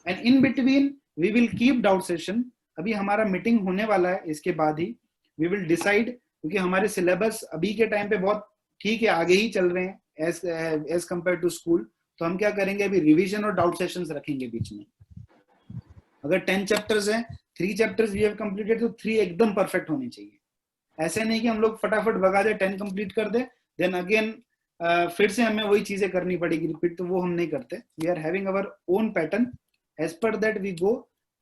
And in between we will keep doubt session. अभी हमारा मीटिंग होने वाला है, इसके बाद ही वी विल डिसाइड क्योंकि हमारे सिलेबस अभी के टाइम पे बहुत ठीक है, आगे ही चल रहे हैं एज कम्पेयर टू स्कूल। तो हम क्या करेंगे, अभी रिवीजन और डाउट सेशंस रखेंगे बीच में। अगर 10 चैप्टर्स हैं, 3 चैप्टर्स वी हैव कंप्लीटेड, तो 3 एकदम परफेक्ट होने चाहिए। ऐसे नहीं कि हम लोग फटाफट भगा दे, 10 कंप्लीट कर दे, देन अगेन फिर से हमें वही चीजें करनी पड़ेगी रिपीट, तो वो हम नहीं करते। We are having our own pattern, as per that we go,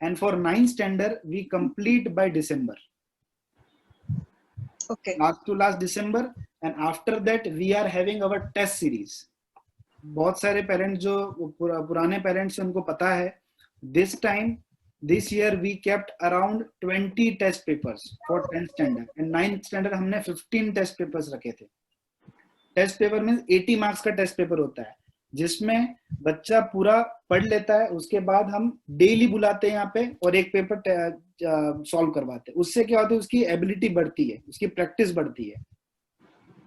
and for 9th standard we complete by December, last to last December, and after that we are having our test series. बहुत सारे parents जो पुराने parents उनको पता है, this year we kept around 20 test papers for 10th standard and 9th standard हमने 15 test papers रखे थे। टेस्ट पेपर में 80 मार्क्स का टेस्ट पेपर होता है, जिसमें बच्चा पूरा पढ़ लेता है, उसके बाद हम डेली बुलाते हैं यहाँ पे और एक पेपर सॉल्व करवाते हैं। उससे क्या होता है, उसकी एबिलिटी बढ़ती है, उसकी प्रैक्टिस बढ़ती है।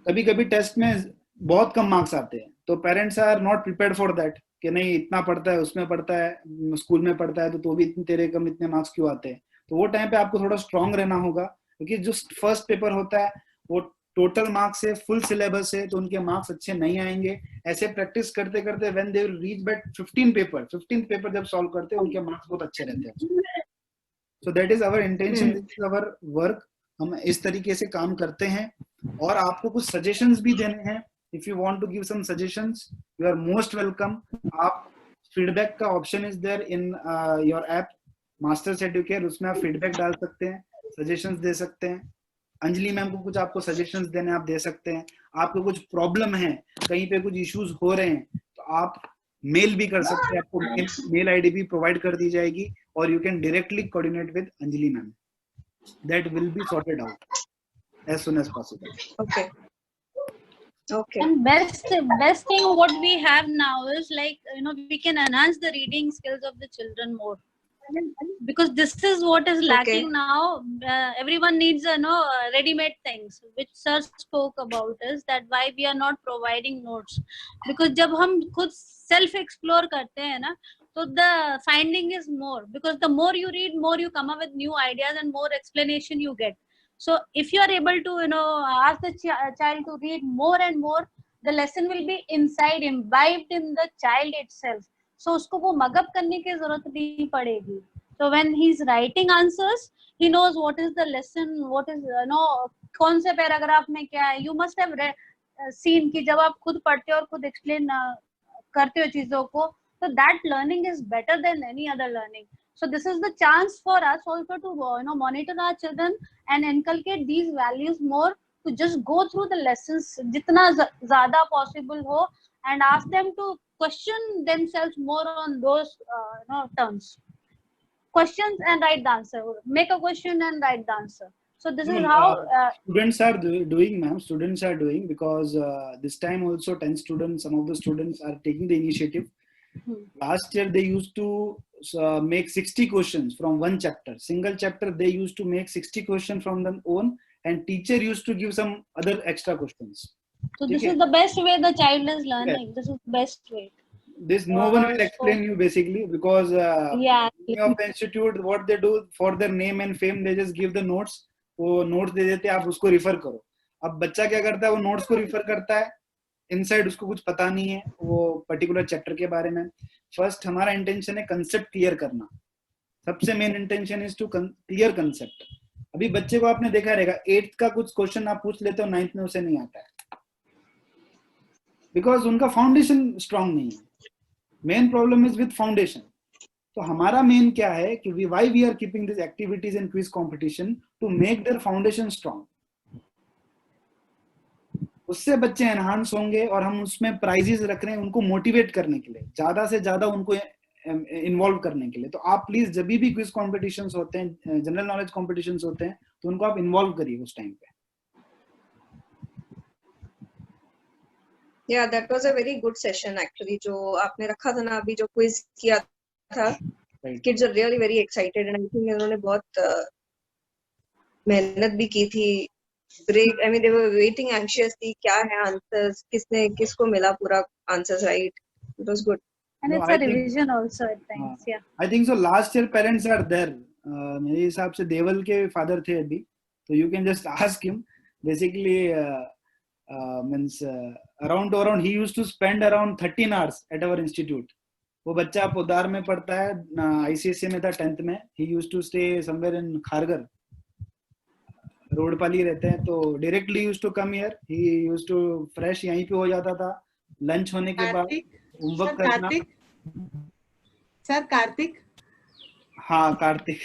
कभी कभी टेस्ट में बहुत कम मार्क्स आते हैं, तो parents are not prepared for that कि नहीं इतना पढ़ता है, उसमें पढ़ता है, स्कूल में पढ़ता है, तो भी तेरे कम इतने मार्क्स क्यों आते हैं। तो वो टाइम पे आपको थोड़ा स्ट्रांग रहना होगा, क्योंकि जो फर्स्ट पेपर होता है वो टोटल मार्क्स है, फुल सिलेबस है, तो उनके मार्क्स अच्छे नहीं आएंगे। ऐसे प्रैक्टिस करते करते when they will reach back 15th paper जब सॉल्व करते हैं, उनके मार्क्स बहुत अच्छे रहते हैं। So that is our intention, this is our work. हम इस तरीके से काम करते हैं, और आपको कुछ सजेशंस भी देने हैं। If you want to give some suggestions, you are most welcome. आप feedback का option is there in your app Masters Educare, उसमें आप feedback डाल सकते हैं, suggestions दे सकते हैं। अंजलि मैम को कुछ आपको suggestions देने आप दे सकते हैं। आपको कुछ problem है, कहीं पे कुछ issues हो रहे हैं, तो आप मेल भी कर सकते हैं, आपको मेल ID भी provide कर दी जाएगी, और you can directly coordinate with Anjali ma'am. That will be sorted out as soon as possible. Okay. Okay. And best thing what we have now is, like, we can enhance the reading skills of the children more, because this is what is lacking now. Everyone needs ready-made things, which sir spoke about, is that why we are not providing notes, because जब हम खुद self explore करते हैं ना, so the finding is more, because the more you read, more you come up with new ideas and more explanation you get. So if you are able to ask the child to read more and more, the lesson will be inside, imbibed in the child itself. So उसको वो mug up करने की जरूरत नहीं पड़ेगी. So when he's writing answers, he knows what is the lesson, what is कौन से paragraph में क्या है. You must have seen कि जब आप खुद पढ़ते हो और खुद explain करते हो चीजों को, so that learning is better than any other learning. So this is the chance for us also to monitor our children and inculcate these values more, to just go through the lessons जितना ज़्यादा possible हो, and ask them to question themselves more on those terms. Questions and write the answer. Make a question and write the answer. So this is how students are doing, ma'am. Students are doing, because this time also 10 students, some of the students are taking the initiative. Last year they used to make 60 questions from one chapter, single chapter. They used to make 60 questions from their own, and teacher used to give some other extra questions. So this is the best way the child is learning. Yes. This is the best way. This no one will explain you basically, because many of the institute, what they do for their name and fame, they just give the notes. वो notes दे देते हैं, आप उसको refer करो. अब बच्चा क्या करता है, वो notes को refer करता है, इनसाइड उसको कुछ पता नहीं है वो पर्टिकुलर चैप्टर के बारे में। फर्स्ट हमारा इंटेंशन है कंसेप्ट क्लियर करना, सबसे main intention is to clear concept. अभी बच्चे को आपने देखा रहेगा 8th का कुछ क्वेश्चन आप पूछ लेते हो, 9th में उसे नहीं आता है, बिकॉज उनका फाउंडेशन स्ट्रांग नहीं है। Main problem is with foundation. तो हमारा मेन क्या है कि why we are keeping this activities and quiz competition, to make their foundation strong. उससे बच्चे एनहांस होंगे, और हम उसमें प्राइजेस रख रहे हैं उनको मोटिवेट करने के लिए, ज्यादा से ज्यादा उनको इन्वॉल्व करने के लिए। तो आप प्लीज जब भी क्विज कॉम्पिटिशन्स होते हैं, जनरल नॉलेज कॉम्पिटिशन्स होते हैं, तो उनको आप इन्वॉल्व करिए उस टाइम पे। Yeah, that was a very good session actually, जो आपने रखा था ना अभी, जो क्विज किया था। Kids are really very excited, and I think इन्होंने बहुत मेहनत भी की थी। Break, I mean, they were waiting anxiously. क्या है answers? किसको मिला पूरा answers right? It was good. And it's a revision also at times. Yeah. I think so. Last year parents are there. मेरे हिसाब से देवल के फादर थे अभी, तो you can just ask him. basically means around he used to spend around 13 hours at our institute. वो बच्चा पोदार में पढ़ता है, ICSE में था 10th में. He used to stay somewhere in Khargar. Road Pali रहते हैं, तो directly used to come here. He used to fresh यहीं पे हो जाता था. लंच होने के बाद होमवर्क करना. सर कार्तिक. हाँ कार्तिक.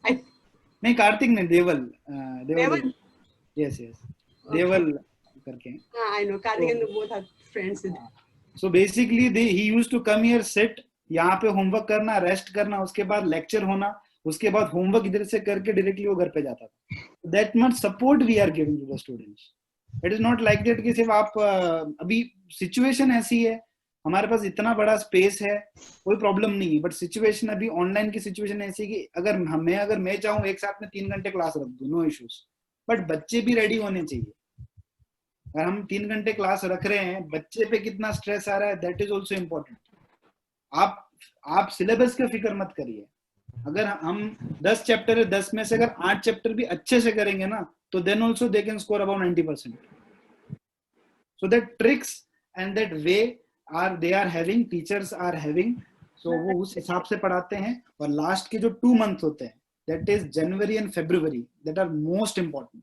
नहीं कार्तिक नहीं, देवल. देवल. यस देवल करके. हाँ I know Kartik and both are friends. So basically he used to come here, sit, यहाँ पे होमवर्क करना, रेस्ट करना, उसके बाद लेक्चर होना, उसके बाद होमवर्क इधर से करके डायरेक्टली वो घर पे जाता था. That much support we are giving to the students. It is not like that कि सिर्फ आप अभी सिचुएशन ऐसी है, हमारे पास इतना बड़ा स्पेस है, कोई प्रॉब्लम नहीं है, बट सिचुएशन अभी ऑनलाइन की सिचुएशन ऐसी है कि अगर मैं चाहूँ एक साथ में 3 घंटे क्लास रख दूं, नो इश्यूज, बट बच्चे भी रेडी होने चाहिए. अगर हम 3 घंटे क्लास रख रहे हैं, बच्चे पे कितना स्ट्रेस आ रहा है, दैट इज ऑल्सो इम्पोर्टेंट. आप सिलेबस का फिक्र मत करिए. अगर हम 10 चैप्टर है, 10 में से अगर 8 चैप्टर भी अच्छे से करेंगे ना, तो then also they can score about 90%. So that tricks and that way they are having, teachers are having. So वो उस हिसाब से पढ़ाते हैं. और लास्ट के जो 2 मंथ होते हैं, that is January and February, that are most important.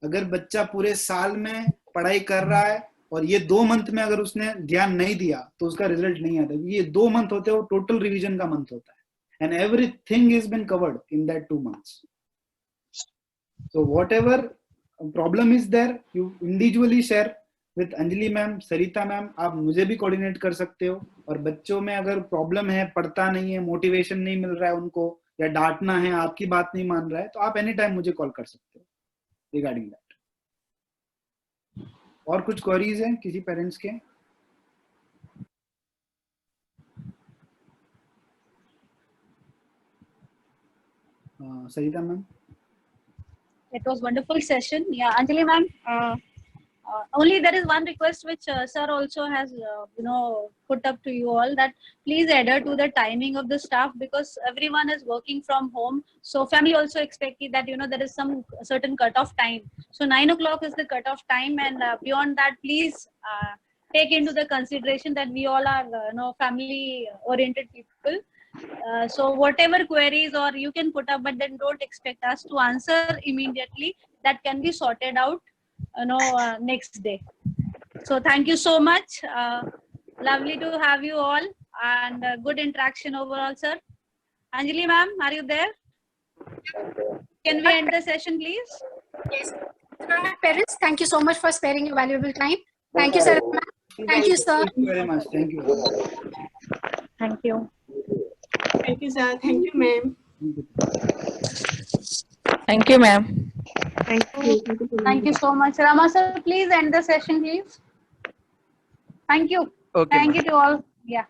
अगर बच्चा पूरे साल में पढ़ाई कर रहा है और ये 2 मंथ में अगर उसने ध्यान नहीं दिया, तो उसका रिजल्ट नहीं आता. ये 2 मंथ होते हैं, वो टोटल रिवीजन का मंथ होता है. And everything has been covered in that 2 months. So whatever problem is there, you individually share with Anjali ma'am, Sarita ma'am. आप मुझे भी coordinate कर सकते हो. और बच्चों में अगर problem है, पढ़ता नहीं है, motivation नहीं मिल रहा है उनको, या डांटना है, आपकी बात नहीं मान रहा है, तो आप anytime मुझे call कर सकते हो regarding that. और कुछ queries हैं किसी parents के? Sarita ma'am. It was wonderful session. Yeah, Anjali ma'am. Only there is one request which sir also has, put up to you all, that please adhere to the timing of the staff, because everyone is working from home. So family also expected that, there is some certain cutoff time. So 9 o'clock is the cutoff time, and beyond that, please take into the consideration that we all are, family oriented people. So whatever queries or you can put up, but then don't expect us to answer immediately. That can be sorted out, next day. So thank you so much. Lovely to have you all, and good interaction overall, sir. Anjali ma'am, are you there? Can we end the session, please? Yes. Parents, thank you so much for sparing your valuable time. Thank you, sir. Thank you, sir. Thank you very much. Thank you. Thank you. Thank you, sir. Thank you, ma'am. Thank you, ma'am. Thank you. Thank you so much. Rama sir, please end the session, please. Thank you. Okay, Thank ma'am. you to all. Yeah.